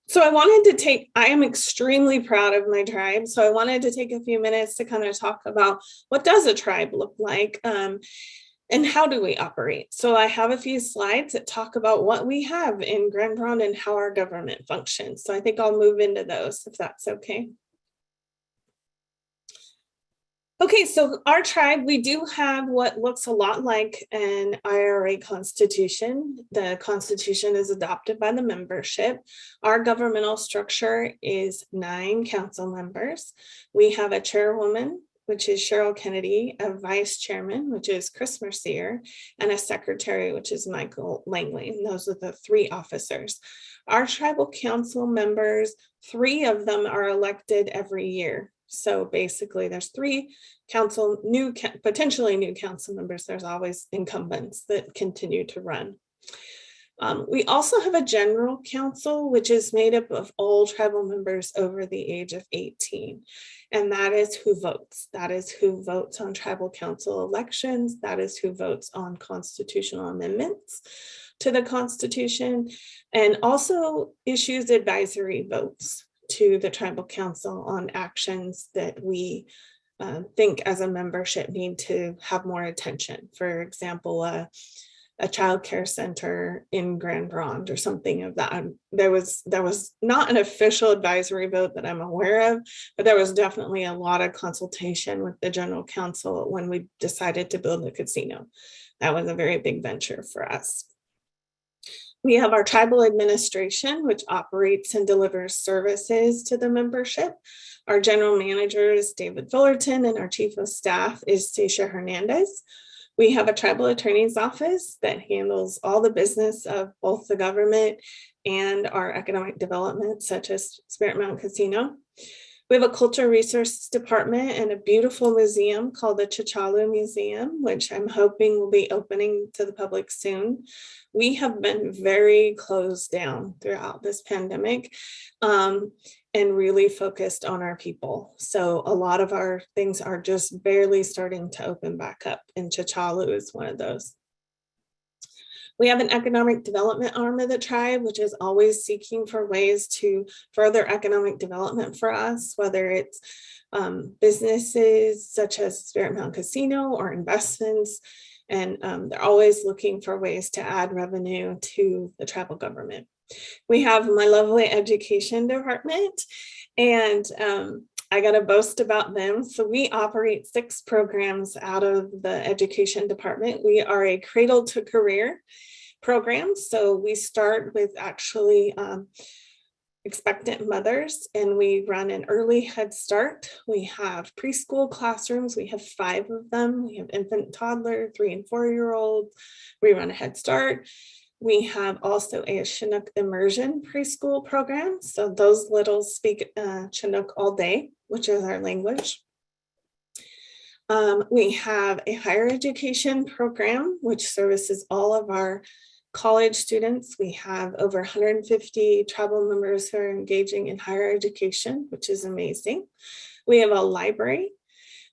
So I am extremely proud of my tribe. So I wanted to take a few minutes to kind of talk about what does a tribe look like and how do we operate. So I have a few slides that talk about what we have in Grand Ronde and how our government functions. So I think I'll move into those if that's okay. Okay, so our tribe, we do have what looks a lot like an IRA constitution. The constitution is adopted by the membership. Our governmental structure is 9 council members. We have a chairwoman, which is Cheryl Kennedy, a vice chairman, which is Chris Mercier, and a secretary, which is Michael Langley. And those are the 3 officers. Our tribal council members, 3 of them are elected every year. So basically there's 3 potentially new council members. There's always incumbents that continue to run. We also have a general council, which is made up of all tribal members over the age of 18. And that is who votes. That is who votes on tribal council elections. That is who votes on constitutional amendments to the Constitution, and also issues advisory votes to the tribal council on actions that we think as a membership need to have more attention. For example, a child care center in Grand Ronde or something of that. There was not an official advisory vote that I'm aware of, but there was definitely a lot of consultation with the general council when we decided to build a casino. That was a very big venture for us. We have our tribal administration, which operates and delivers services to the membership. Our general manager is David Fullerton, and our chief of staff is Stacia Hernandez. We have a tribal attorney's office that handles all the business of both the government and our economic development, such as Spirit Mountain Casino. We have a culture resource department and a beautiful museum called the Chichalu Museum, which I'm hoping will be opening to the public soon. We have been very closed down throughout this pandemic and really focused on our people. So a lot of our things are just barely starting to open back up, and Chichalu is one of those. We have an economic development arm of the tribe, which is always seeking for ways to further economic development for us, whether it's businesses such as Spirit Mountain Casino or investments. And they're always looking for ways to add revenue to the tribal government. We have my lovely education department, and I got to boast about them. So we operate 6 programs out of the education department. We are a cradle to career program. So we start with actually expectant mothers, and we run an early Head Start. We have preschool classrooms. We have 5 of them. We have infant, toddler, 3 and 4-year-olds. We run a Head Start. We have also a Chinook immersion preschool program. So those littles speak Chinook all day, which is our language. We have a higher education program, which services all of our college students. We have over 150 tribal members who are engaging in higher education, which is amazing. We have a library.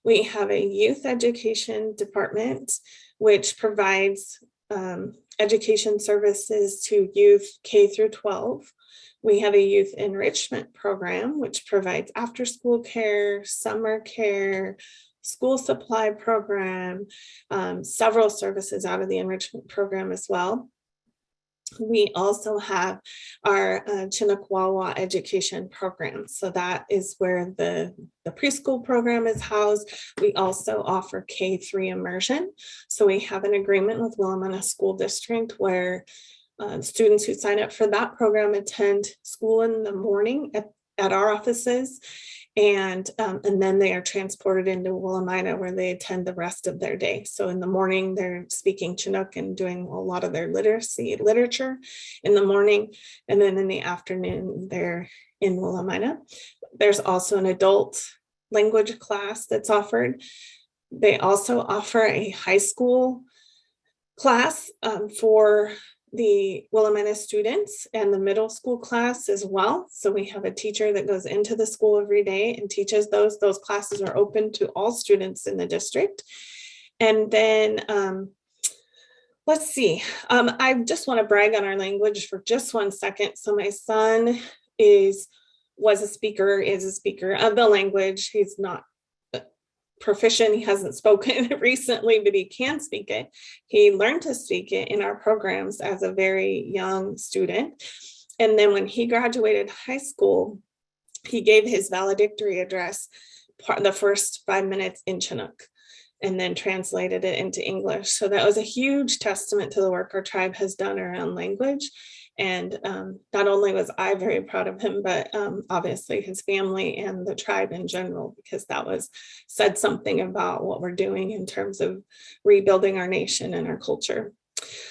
We have a youth education department, which provides education services to youth K through 12. We have a youth enrichment program, which provides after-school care, summer care, school supply program, several services out of the enrichment program as well. We also have our Chinook Wawa education program. So that is where the preschool program is housed. We also offer K-3 immersion. So we have an agreement with Willamette School District where students who sign up for that program attend school in the morning at our offices, And then they are transported into Willamina, where they attend the rest of their day. So in the morning, they're speaking Chinook and doing a lot of their literature in the morning. And then in the afternoon, they're in Willamina. There's also an adult language class that's offered. They also offer a high school class for the Willamina students, and the middle school class as well. So we have a teacher that goes into the school every day and teaches those. Those classes are open to all students in the district. And then let's see, I just want to brag on our language for just 1 second. So my son is a speaker of the language. He's not proficient. He hasn't spoken it recently, but he can speak it. He learned to speak it in our programs as a very young student. And then when he graduated high school, he gave his valedictory address, the first 5 minutes in Chinook, and then translated it into English. So that was a huge testament to the work our tribe has done around language. And not only was I very proud of him, but obviously his family and the tribe in general, because that said something about what we're doing in terms of rebuilding our nation and our culture.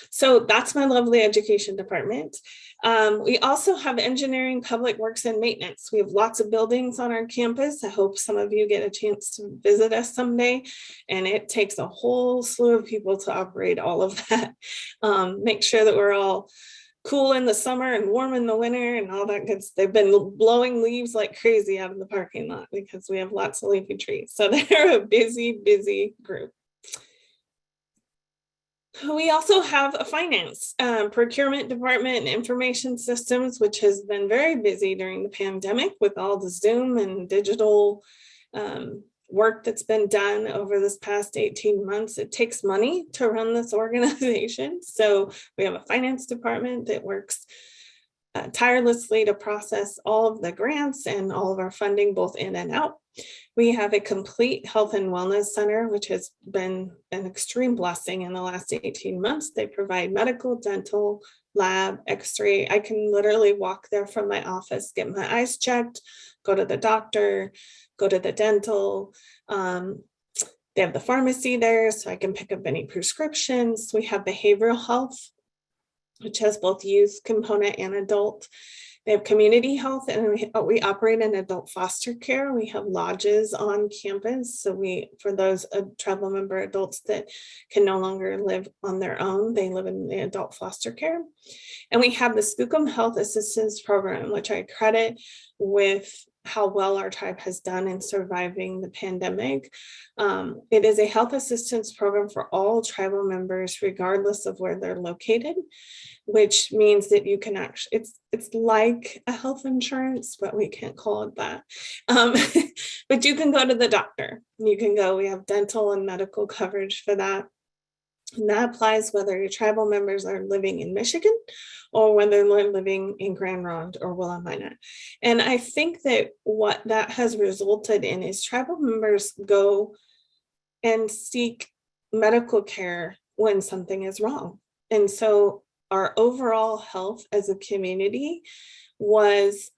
So that's my lovely education department. We also have engineering, public works, and maintenance. We have lots of buildings on our campus. I hope some of you get a chance to visit us someday. And it takes a whole slew of people to operate all of that. Make sure that we're all cool in the summer and warm in the winter and all that good stuff. They've been blowing leaves like crazy out of the parking lot because we have lots of leafy trees. So they're a busy, busy group. We also have a finance, procurement department and information systems, which has been very busy during the pandemic with all the Zoom and digital work that's been done over this past 18 months. It takes money to run this organization. So we have a finance department that works tirelessly to process all of the grants and all of our funding, both in and out. We have a complete health and wellness center, which has been an extreme blessing in the last 18 months. They provide medical, dental, lab, x-ray. I can literally walk there from my office, get my eyes checked, go to the doctor, go to the dental. They have the pharmacy there, so I can pick up any prescriptions. We have behavioral health, which has both youth component and adult. They have community health, and we operate in adult foster care. We have lodges on campus. So for those tribal member adults that can no longer live on their own, they live in the adult foster care. And we have the Skookum Health Assistance Program, which I credit with how well our tribe has done in surviving the pandemic. It is a health assistance program for all tribal members, regardless of where they're located, which means that you can actually, it's like a health insurance, but we can't call it that. But you can go to the doctor. You can go, we have dental and medical coverage for that. And that applies whether your tribal members are living in Michigan or whether they're living in Grand Ronde or Willamina. And I think that what that has resulted in is tribal members go and seek medical care when something is wrong. And so our overall health as a community was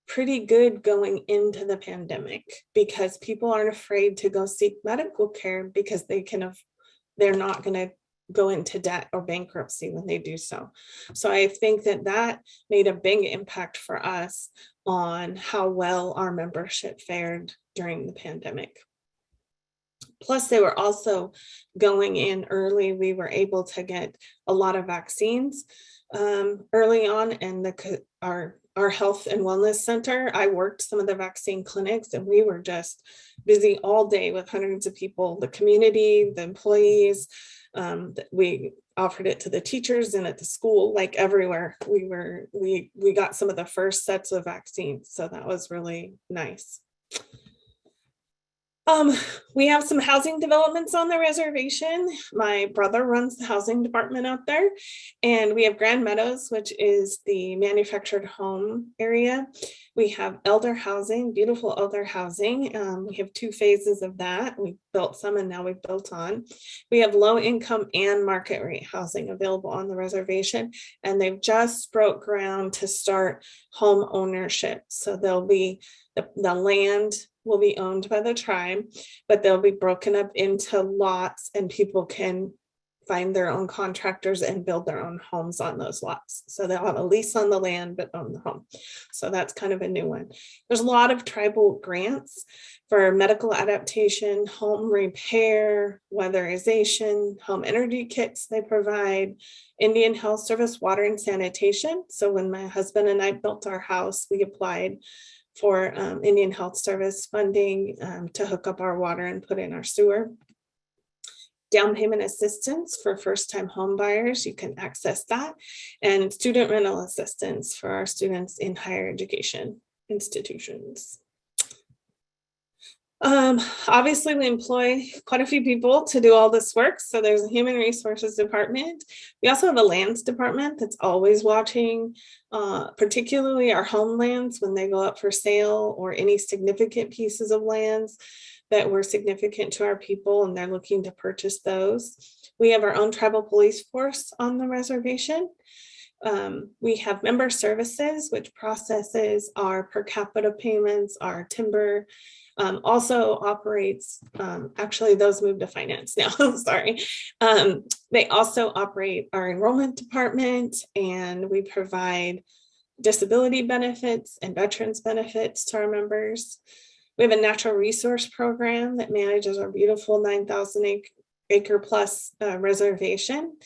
pretty good going into the pandemic because people aren't afraid to go seek medical care because they're not going to go into debt or bankruptcy when they do so. So I think that made a big impact for us on how well our membership fared during the pandemic. Plus, they were also going in early. We were able to get a lot of vaccines early on, and our health and wellness center, I worked some of the vaccine clinics, and we were just busy all day with hundreds of people, the community, the employees. We offered it to the teachers and at the school, like everywhere. We got some of the first sets of vaccines, so that was really nice. We have some housing developments on the reservation. My brother runs the housing department out there, and we have Grand Meadows, which is the manufactured home area. We have elder housing, beautiful elder housing. We have 2 phases of that. We built some and now we've built on. We have low income and market rate housing available on the reservation, and they've just broke ground to start home ownership. So there'll be the land will be owned by the tribe, but they'll be broken up into lots and people can find their own contractors and build their own homes on those lots. So they'll have a lease on the land, but own the home. So that's kind of a new one. There's a lot of tribal grants for medical adaptation, home repair, weatherization, home energy kits they provide, Indian Health Service, water and sanitation. So when my husband and I built our house, we applied for Indian Health Service funding to hook up our water and put in our sewer. Down payment assistance for first-time home buyers, you can access that, and student rental assistance for our students in higher education institutions. Obviously, we employ quite a few people to do all this work. So there's a human resources department. We also have a lands department that's always watching, particularly our homelands when they go up for sale or any significant pieces of lands that were significant to our people and they're looking to purchase those. We have our own tribal police force on the reservation. We have member services, which processes our per capita payments, our timber, also operates, actually those moved to finance now, sorry. They also operate our enrollment department, and we provide disability benefits and veterans benefits to our members. We have a natural resource program that manages our beautiful 9,000 acre plus reservation.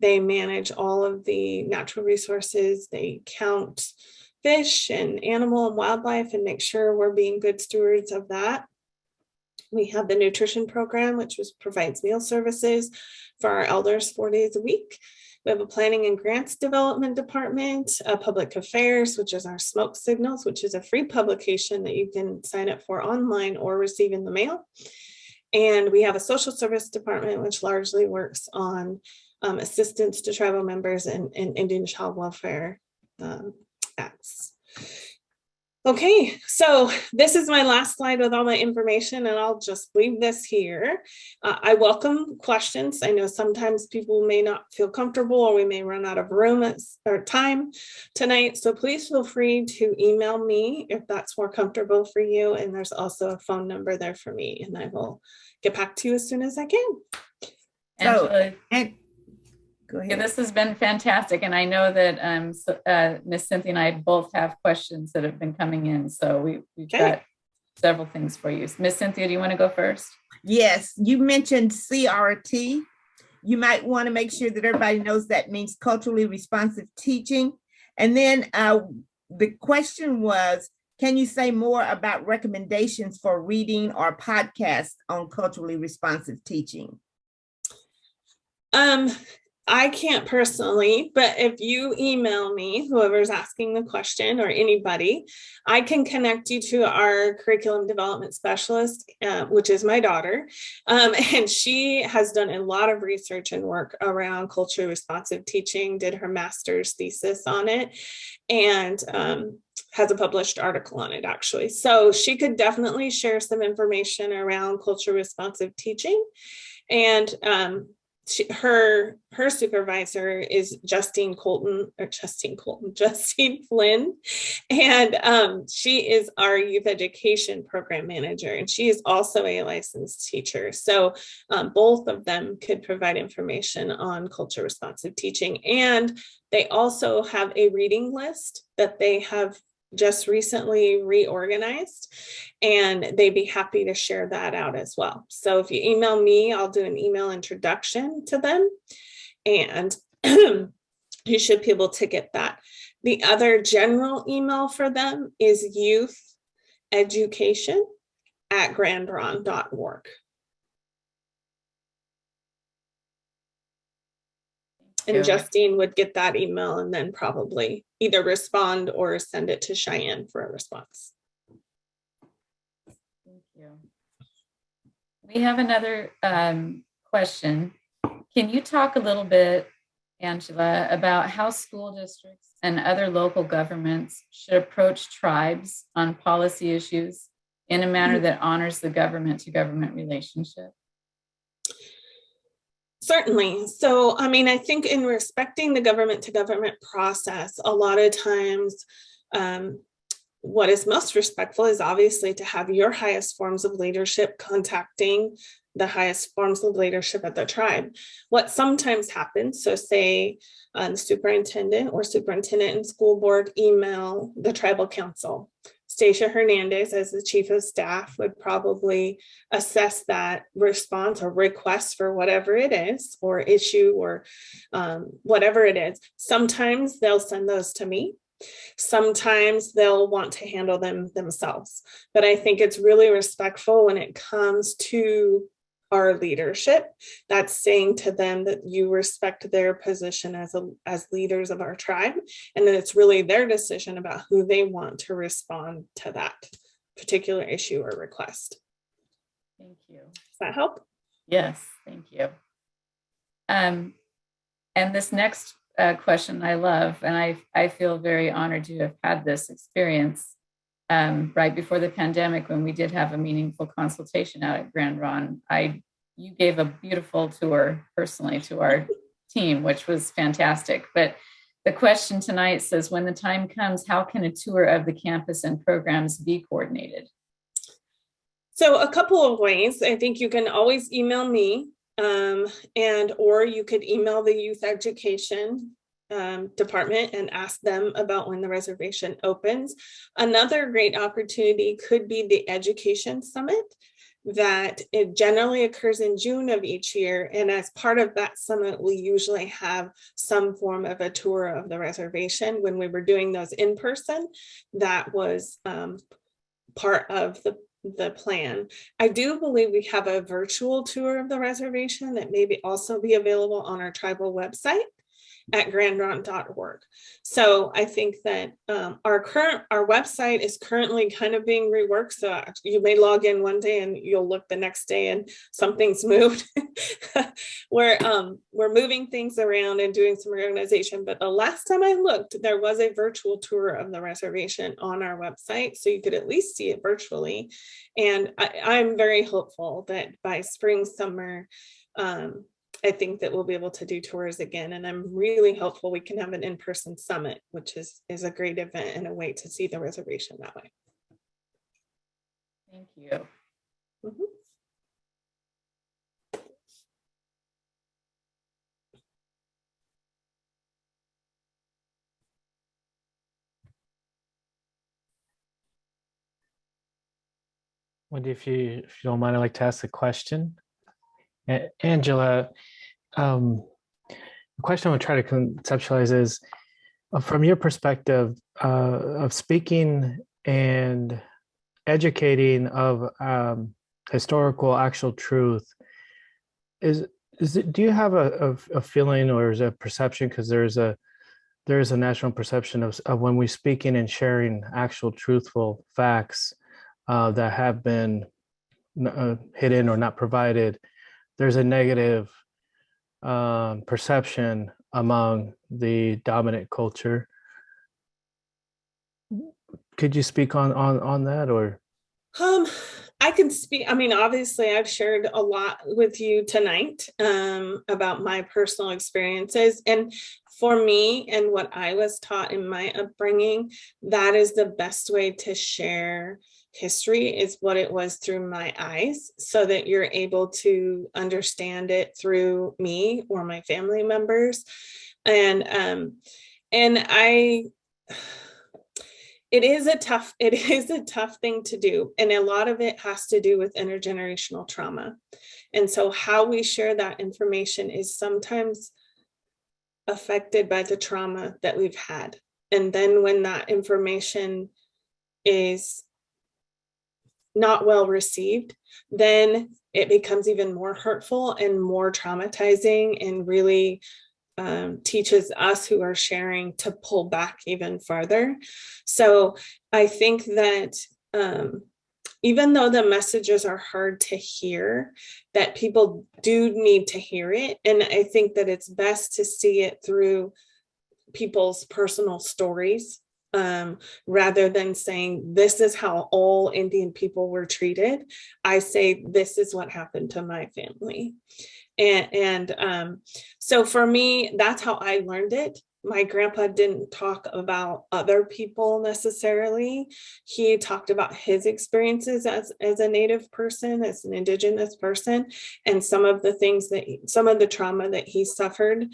They manage all of the natural resources. They count fish and animal and wildlife and make sure we're being good stewards of that. We have the nutrition program, which provides meal services for our elders 4 days a week. We have a planning and grants development department, public affairs, which is our smoke signals, which is a free publication that you can sign up for online or receive in the mail. And we have a social service department, which largely works on assistance to tribal members and Indian child welfare acts. Okay, so this is my last slide with all my information, and I'll just leave this here. I welcome questions. I know sometimes people may not feel comfortable, or we may run out of room or time tonight. So please feel free to email me if that's more comfortable for you. And there's also a phone number there for me, and I will get back to you as soon as I can. Angela, Go ahead. yeah, this has been fantastic. And I know that Ms. Cynthia and I both have questions that have been coming in. So we've got several things for you. Ms. Cynthia, do you want to go first? Yes, you mentioned CRT. You might want to make sure that everybody knows that means culturally responsive teaching. And then the question was, can you say more about recommendations for reading or podcasts on culturally responsive teaching? I can't personally, but if you email me, whoever's asking the question or anybody, I can connect you to our curriculum development specialist, which is my daughter. And she has done a lot of research and work around culturally responsive teaching, did her master's thesis on it, and has a published article on it, actually. So she could definitely share some information around culturally responsive teaching. And her supervisor is Justine Flynn, and she is our youth education program manager, and she is also a licensed teacher. So both of them could provide information on culture responsive teaching, and they also have a reading list that they have just recently reorganized, and they'd be happy to share that out as well. So if you email me, I'll do an email introduction to them, and you should be able to get that. The other general email for them is youtheducation@grandronde.org. And Justine would get that email and then probably either respond or send it to Cheyenne for a response. Thank you. We have another question. Can you talk a little bit, Angela, about how school districts and other local governments should approach tribes on policy issues in a manner that honors the government-to-government relationship? Certainly. So, I mean, I think in respecting the government to government process, a lot of times what is most respectful is obviously to have your highest forms of leadership contacting the highest forms of leadership at the tribe. What sometimes happens, so say the superintendent or superintendent and school board email the tribal council. Stacia Hernandez, as the chief of staff, would probably assess that response or request for whatever it is, or issue, or whatever it is. Sometimes they'll send those to me. Sometimes they'll want to handle them themselves. But I think it's really respectful when it comes to our leadership. That's saying to them that you respect their position as leaders of our tribe, and that it's really their decision about who they want to respond to that particular issue or request. Thank you. Does that help? Yes, thank you. And this next question I love, and I feel very honored to have had this experience right before the pandemic, when we did have a meaningful consultation out at Grand Ronde. You gave a beautiful tour personally to our team, which was fantastic. But the question tonight says, when the time comes, how can a tour of the campus and programs be coordinated? So a couple of ways. I think you can always email me, or you could email the youth education department and ask them about when the reservation opens. Another great opportunity could be the Education Summit, that it generally occurs in June of each year. And as part of that summit, we usually have some form of a tour of the reservation. When we were doing those in person, that was part of the plan. I do believe we have a virtual tour of the reservation that may also be available on our tribal website at grandronde.org. So I think that our website is currently kind of being reworked. So you may log in one day and you'll look the next day and something's moved. We're moving things around and doing some reorganization. But the last time I looked, there was a virtual tour of the reservation on our website, so you could at least see it virtually. And I'm very hopeful that by spring, summer, I think that we'll be able to do tours again. And I'm really hopeful we can have an in-person summit, which is a great event and a way to see the reservation that way. Thank you. Mm-hmm. Wendy, if you don't mind, I'd like to ask a question. Angela, the question I'm trying to conceptualize is, from your perspective of speaking and educating of historical actual truth, do you have a feeling, or is it a perception, because there is a national perception of when we speaking and sharing actual truthful facts that have been hidden or not provided, there's a negative perception among the dominant culture. Could you speak on that, or? I can speak. I mean, obviously, I've shared a lot with you tonight about my personal experiences. And for me and what I was taught in my upbringing, that is the best way to share history, is what it was through my eyes, so that you're able to understand it through me or my family members. And it is a tough thing to do. And a lot of it has to do with intergenerational trauma. And so how we share that information is sometimes affected by the trauma that we've had. And then when that information is not well received, then it becomes even more hurtful and more traumatizing, and really teaches us who are sharing to pull back even farther. So I think that even though the messages are hard to hear, that people do need to hear it. And I think that it's best to see it through people's personal stories, rather than saying, this is how all Indian people were treated. I say, this is what happened to my family. And so for me, that's how I learned it. my grandpa didn't talk about other people necessarily. He talked about his experiences as a Native person, as an Indigenous person, and some of the trauma that he suffered.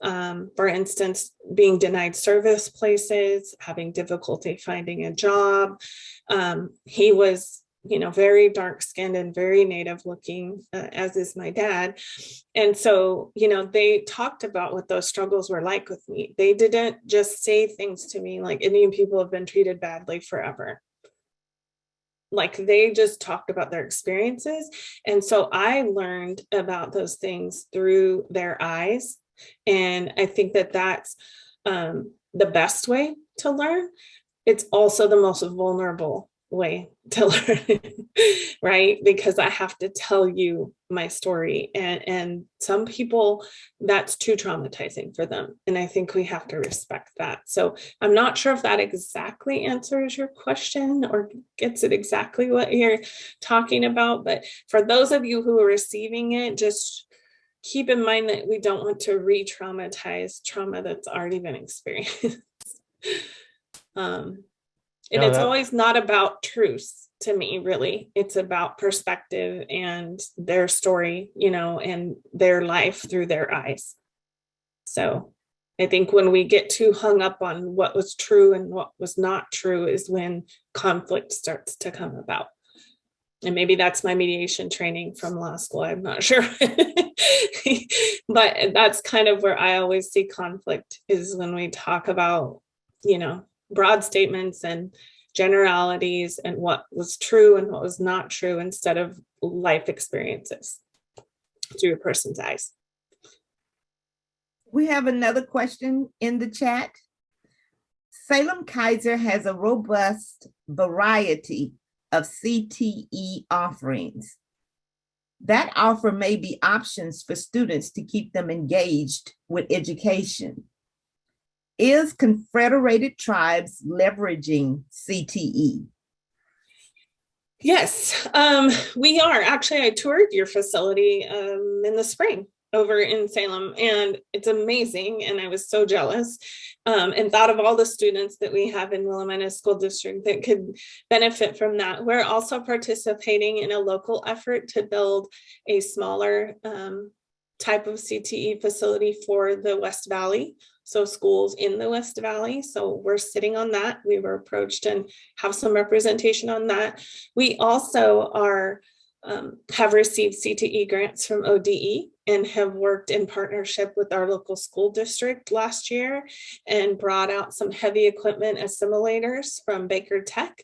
For instance, being denied service places, having difficulty finding a job. He was, very dark skinned and very Native looking, as is my dad. And so, they talked about what those struggles were like with me. They didn't just say things to me like Indian people have been treated badly forever. Like they just talked about their experiences. And so I learned about those things through their eyes. And I think that that's the best way to learn. It's also the most vulnerable way to learn, right? Because I have to tell you my story. And some people, that's too traumatizing for them. And I think we have to respect that. So I'm not sure if that exactly answers your question or gets it exactly what you're talking about. But for those of you who are receiving it, just keep in mind that we don't want to re-traumatize trauma that's already been experienced. And it's always not about truths to me, really. It's about perspective and their story, and their life through their eyes. So I think when we get too hung up on what was true and what was not true is when conflict starts to come about. And maybe that's my mediation training from law school. I'm not sure. But that's kind of where I always see conflict, is when we talk about, broad statements and generalities and what was true and what was not true, instead of life experiences through a person's eyes. We have another question in the chat. Salem-Keizer has a robust variety of CTE offerings. That offer may be options for students to keep them engaged with education. Is Confederated Tribes leveraging CTE? Yes, we are. Actually, I toured your facility in the spring over in Salem, and it's amazing. And I was so jealous and thought of all the students that we have in Willamette School District that could benefit from that. We're also participating in a local effort to build a smaller type of CTE facility for the West Valley. So schools in the West Valley. So we're sitting on that. We were approached and have some representation on that. We also have received CTE grants from ODE and have worked in partnership with our local school district last year and brought out some heavy equipment assimilators from Baker Tech.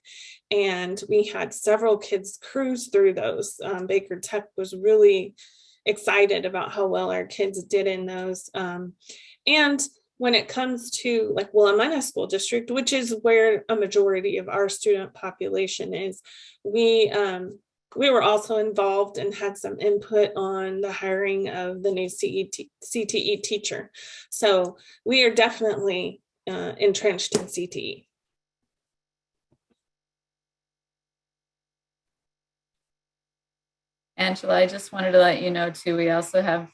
And we had several kids cruise through those. Baker Tech was really excited about how well our kids did in those. And when it comes to like Willamette School District, which is where a majority of our student population is, we were also involved and had some input on the hiring of the new CTE teacher. So we are definitely entrenched in CTE. Angela, I just wanted to let you know too, we also have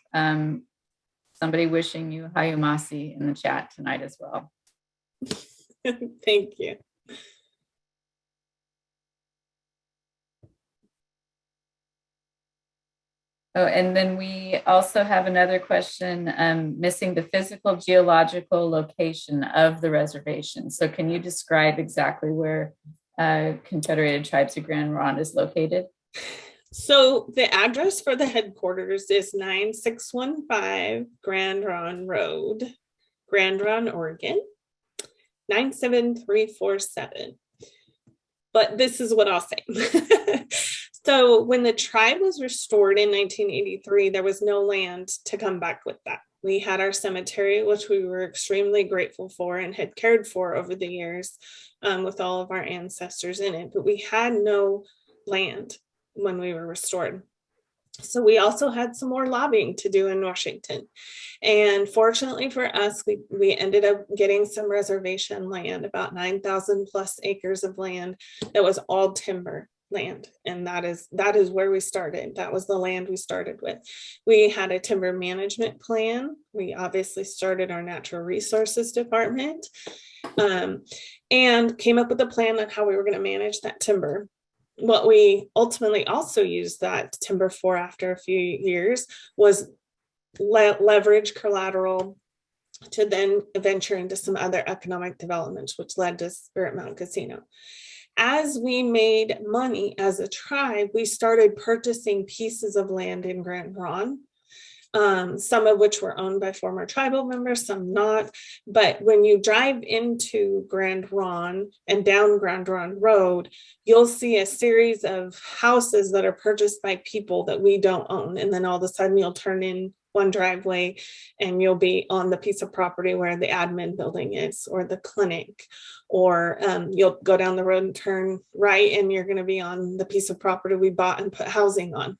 somebody wishing you Hayumasi in the chat tonight as well. Thank you. Oh, and then we also have another question, missing the physical geological location of the reservation. So can you describe exactly where Confederated Tribes of Grand Ronde is located? So the address for the headquarters is 9615 Grand Ronde Road, Grand Ronde, Oregon, 97347. But this is what I'll say. So when the tribe was restored in 1983, there was no land to come back with that. We had our cemetery, which we were extremely grateful for and had cared for over the years with all of our ancestors in it, but we had no land when we were restored. So we also had some more lobbying to do in Washington. And fortunately for us, we ended up getting some reservation land, about 9,000 plus acres of land that was all timber. land, and that is where we started. That was the land we started with. We had a timber management plan. We obviously started our natural resources department, and came up with a plan on how we were going to manage that timber. What we ultimately also used that timber for after a few years was leverage collateral to then venture into some other economic developments, which led to Spirit Mountain Casino. As we made money as a tribe, we started purchasing pieces of land in Grand Ronde, some of which were owned by former tribal members, some not. But when you drive into Grand Ronde and down Grand Ronde Road, you'll see a series of houses that are purchased by people that we don't own. And then all of a sudden you'll turn in one driveway and you'll be on the piece of property where the admin building is, or the clinic, or you'll go down the road and turn right and you're going to be on the piece of property we bought and put housing on.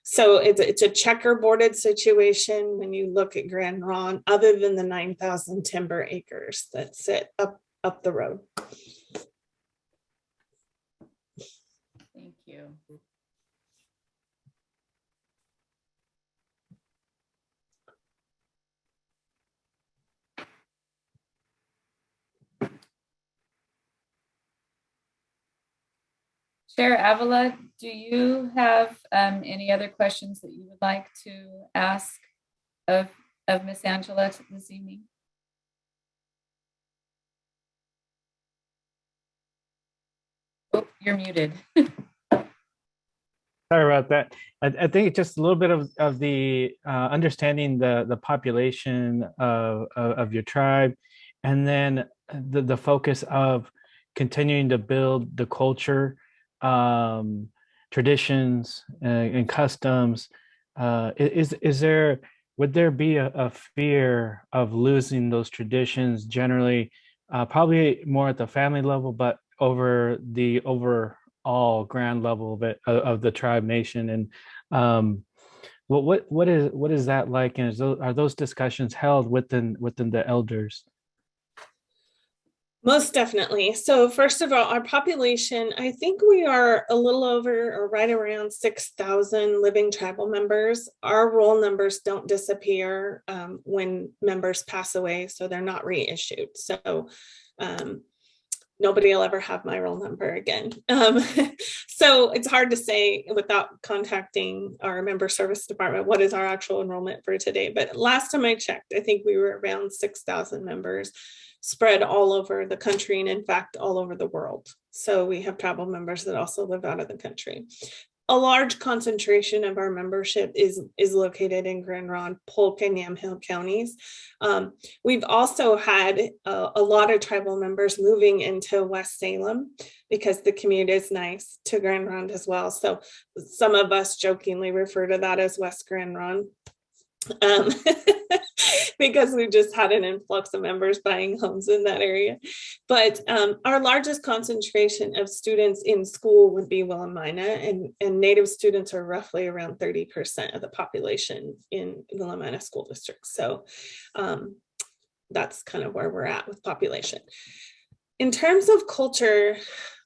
So it's a checkerboarded situation when you look at Grand Ronde, other than the 9,000 timber acres that sit up the road. Thank you. Chair Avila, do you have any other questions that you would like to ask of Ms. Angela this evening? Oh, you're muted. Sorry about that. I think it's just a little bit of the understanding the population of your tribe, and then the focus of continuing to build the culture, traditions, and customs. Would there be a fear of losing those traditions generally, probably more at the family level, but over the overall grand level of the tribe nation? And what is that like? And are those discussions held within the elders? Most definitely. So first of all, our population, I think we are a little over or right around 6,000 living tribal members. Our roll numbers don't disappear when members pass away, so they're not reissued. So nobody will ever have my roll number again. So it's hard to say without contacting our member service department what is our actual enrollment for today. But last time I checked, I think we were around 6,000 members, spread all over the country, and in fact, all over the world. So we have tribal members that also live out of the country. A large concentration of our membership is located in Grand Ronde, Polk, and Yamhill counties. We've also had a lot of tribal members moving into West Salem because the commute is nice to Grand Ronde as well. So some of us jokingly refer to that as West Grand Ronde. Because we've just had an influx of members buying homes in that area. But our largest concentration of students in school would be Willamina, and Native students are roughly around 30% of the population in Willamina School District. So that's kind of where we're at with population. In terms of culture,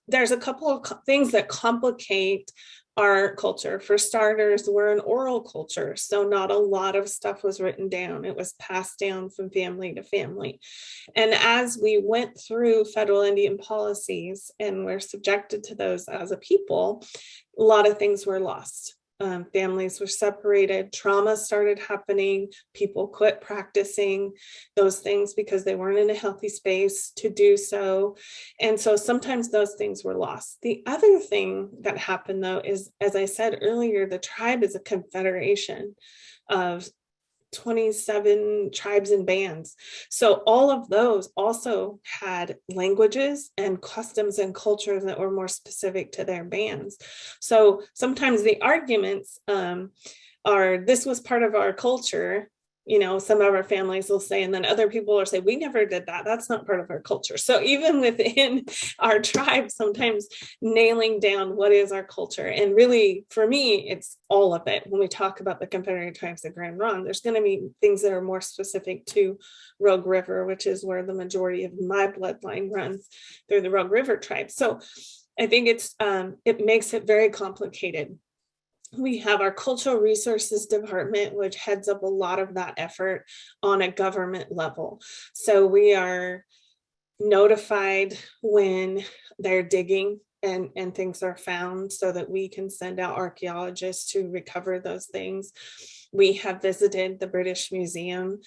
there's a couple of things that complicate our culture. For starters, we're an oral culture, so not a lot of stuff was written down. It was passed down from family to family. And as we went through federal Indian policies and were subjected to those as a people, a lot of things were lost. Families were separated, trauma started happening, people quit practicing those things because they weren't in a healthy space to do so. And so sometimes those things were lost. The other thing that happened, though, is, as I said earlier, the tribe is a confederation of 27 tribes and bands. So all of those also had languages and customs and cultures that were more specific to their bands. So sometimes the arguments are, this was part of our culture. You know, some of our families will say, and then other people will say, we never did that. That's not part of our culture. So even within our tribe, sometimes nailing down what is our culture. And really, for me, it's all of it. When we talk about the Confederated Tribes of Grand Ronde, there's going to be things that are more specific to Rogue River, which is where the majority of my bloodline runs through the Rogue River tribe. So I think it makes it very complicated. We have our Cultural Resources Department, which heads up a lot of that effort on a government level. So we are notified when they're digging and things are found so that we can send out archaeologists to recover those things. We have visited the British Museum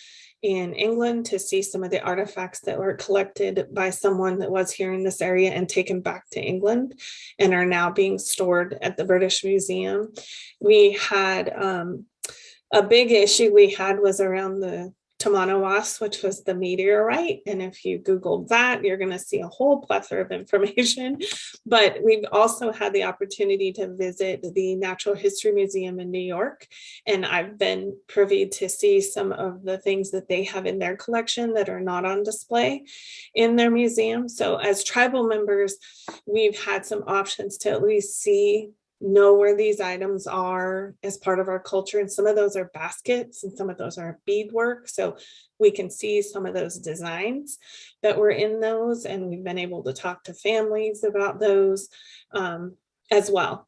in England to see some of the artifacts that were collected by someone that was here in this area and taken back to England and are now being stored at the British Museum. We had a big issue we had was around the Tamanawas, which was the meteorite. And if you Googled that, you're going to see a whole plethora of information. But we've also had the opportunity to visit the Natural History Museum in New York. And I've been privy to see some of the things that they have in their collection that are not on display in their museum. So as tribal members, we've had some options to at least know where these items are as part of our culture. And some of those are baskets and some of those are beadwork. So we can see some of those designs that were in those. And we've been able to talk to families about those as well.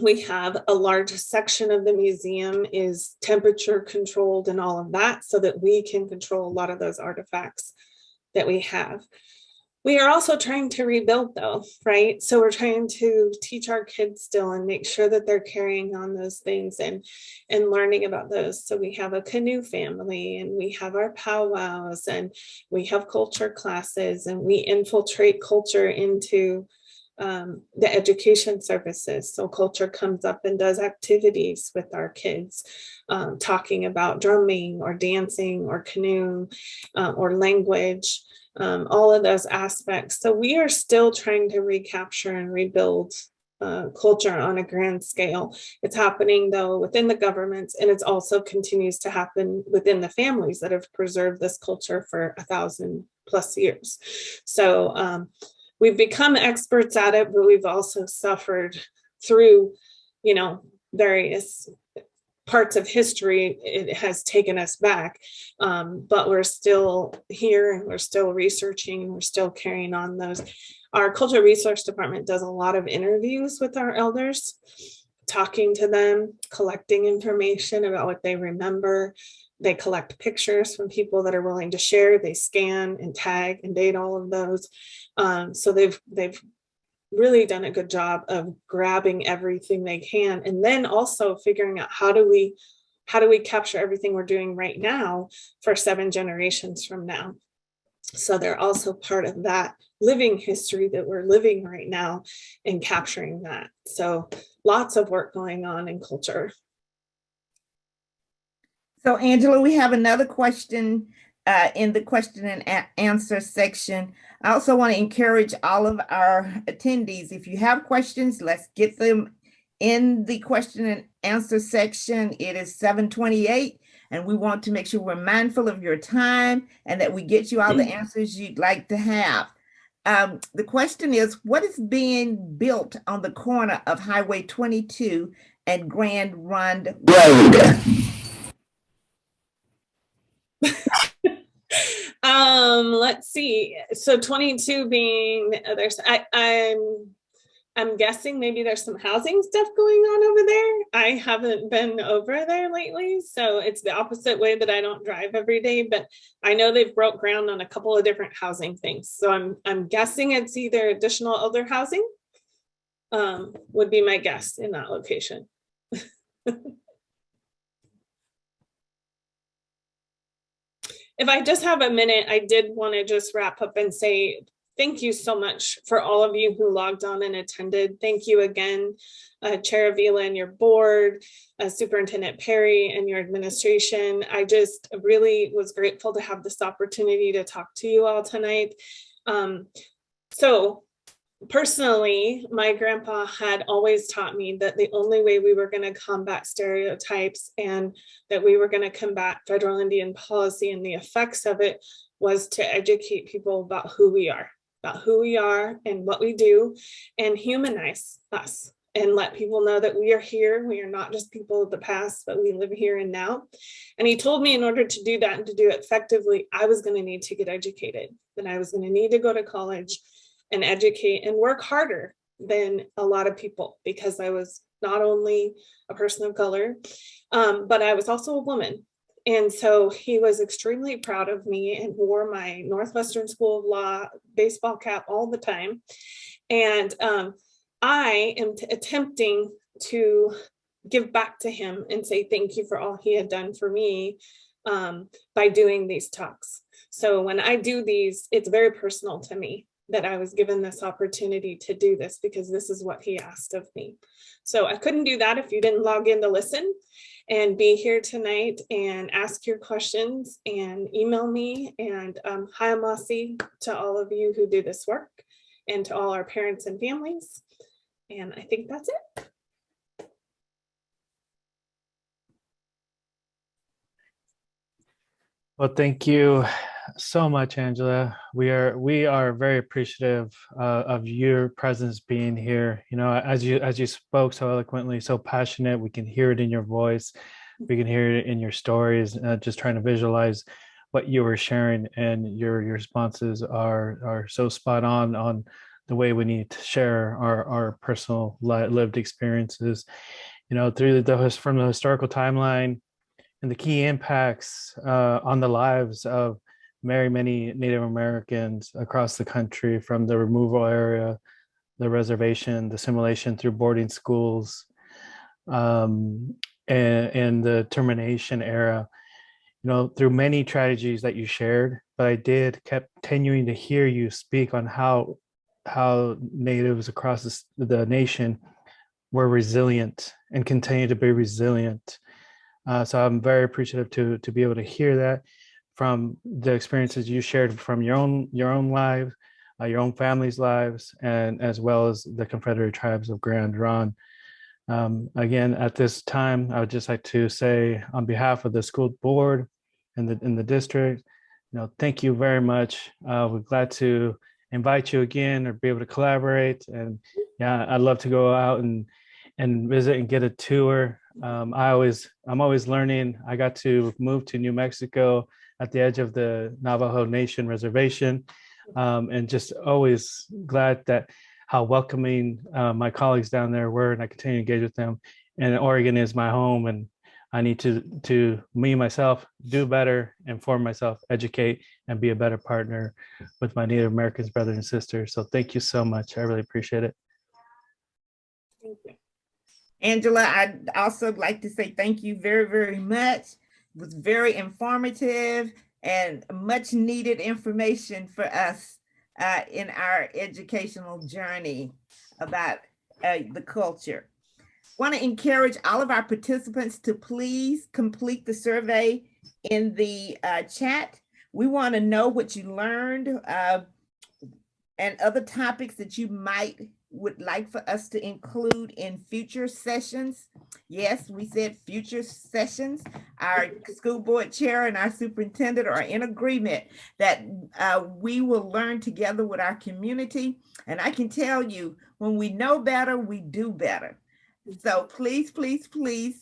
We have a large section of the museum is temperature controlled and all of that so that we can control a lot of those artifacts that we have. We are also trying to rebuild though, right? So we're trying to teach our kids still and make sure that they're carrying on those things and learning about those. So we have a canoe family and we have our powwows and we have culture classes and we infiltrate culture into the education services. So culture comes up and does activities with our kids, talking about drumming or dancing or canoe or language. All of those aspects. So we are still trying to recapture and rebuild culture on a grand scale. It's happening though within the governments, and it also continues to happen within the families that have preserved this culture for 1,000+ years. So we've become experts at it, but we've also suffered through, various parts of history. It has taken us back, but we're still here and we're still researching and we're still carrying on those. Our Cultural Resource Department does a lot of interviews with our elders, talking to them, collecting information about what they remember. They collect pictures from people that are willing to share. They scan and tag and date all of those. So they've really done a good job of grabbing everything they can, and then also figuring out how do we capture everything we're doing right now for 7 generations from now. So they're also part of that living history that we're living right now and capturing that. So lots of work going on in culture. So Angela, we have another question in the question and answer section. I also want to encourage all of our attendees, if you have questions, let's get them in the question and answer section. It is 7:28, and we want to make sure we're mindful of your time and that we get you all the answers you'd like to have. The question is, what is being built on the corner of Highway 22 and Grand Ronde Road? Let's see. So 22 being I'm guessing maybe there's some housing stuff going on over there. I haven't been over there lately, so it's the opposite way that I don't drive every day, but I know they've broke ground on a couple of different housing things. So I'm guessing it's either additional other housing, would be my guess in that location. If I just have a minute, I did want to just wrap up and say thank you so much for all of you who logged on and attended. Thank you again, Chair Avila and your board, Superintendent Perry and your administration. I just really was grateful to have this opportunity to talk to you all tonight. So personally, my grandpa had always taught me that the only way we were going to combat stereotypes and that we were going to combat federal Indian policy and the effects of it was to educate people about who we are and what we do, and humanize us and let people know that we are here. We are not just people of the past, but we live here and now. And he told me in order to do that and to do it effectively, I was going to need to get educated, that I was going to need to go to college and educate and work harder than a lot of people because I was not only a person of color, but I was also a woman. And so he was extremely proud of me and wore my Northwestern School of Law baseball cap all the time. And I am attempting to give back to him and say thank you for all he had done for me by doing these talks. So when I do these, it's very personal to me that I was given this opportunity to do this because this is what he asked of me. So I couldn't do that if you didn't log in to listen and be here tonight and ask your questions and email me. And hi, Amasi, to all of you who do this work and to all our parents and families. And I think that's it. Well, thank you so much, Angela. We are very appreciative of your presence being here. You know, as you spoke so eloquently, so passionate, we can hear it in your voice. We can hear it in your stories. Just trying to visualize what you were sharing, and your responses are so spot on the way we need to share our personal lived experiences. You know, from the historical timeline and the key impacts on the lives of many Native Americans across the country, from the removal area, the reservation, the assimilation through boarding schools, and the termination era. You know, through many tragedies that you shared, but I kept continuing to hear you speak on how Natives across the nation were resilient and continue to be resilient. So I'm very appreciative to be able to hear that from the experiences you shared from your own lives, your own family's lives, and as well as the Confederated Tribes of Grand Ronde. Again, at this time, I would just like to say, on behalf of the school board and the district, you know, thank you very much. We're glad to invite you again or be able to collaborate. And yeah, I'd love to go out and visit and get a tour. I'm always learning. I got to move to New Mexico at the edge of the Navajo Nation reservation, and just always glad that how welcoming my colleagues down there were, and I continue to engage with them. And Oregon is my home, and I need to myself do better, inform myself, educate, and be a better partner with my Native Americans, brothers and sisters. So thank you so much. I really appreciate it. Thank you. Angela, I'd also like to say thank you very much. It was very informative and much needed information for us in our educational journey about the culture. Want to encourage all of our participants to please complete the survey in the chat. We want to know what you learned and other topics that you would like for us to include in future sessions. Yes, we said future sessions. Our school board chair and our superintendent are in agreement that we will learn together with our community. And I can tell you, when we know better, we do better. So please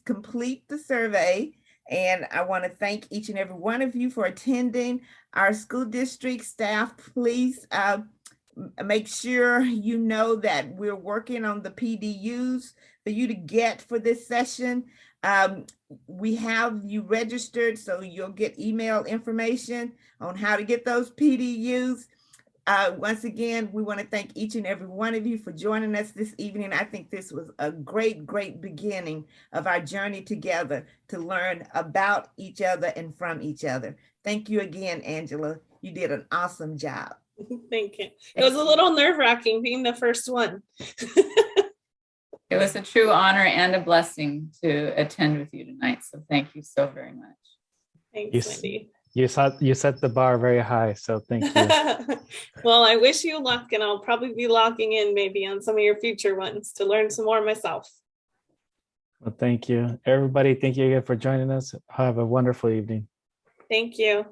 complete the survey. And I want to thank each and every one of you for attending. Our school district staff, please make sure you know that we're working on the PDUs for you to get for this session. We have you registered, so you'll get email information on how to get those PDUs. Once again, we want to thank each and every one of you for joining us this evening. I think this was a great beginning of our journey together to learn about each other and from each other. Thank you again, Angela. You did an awesome job. Thank you. It was a little nerve-wracking being the first one. It was a true honor and a blessing to attend with you tonight. So thank you so very much. Thanks, Wendy. You set the bar very high, so thank you. Well, I wish you luck, and I'll probably be logging in maybe on some of your future ones to learn some more myself. Well, thank you. Everybody, thank you again for joining us. Have a wonderful evening. Thank you.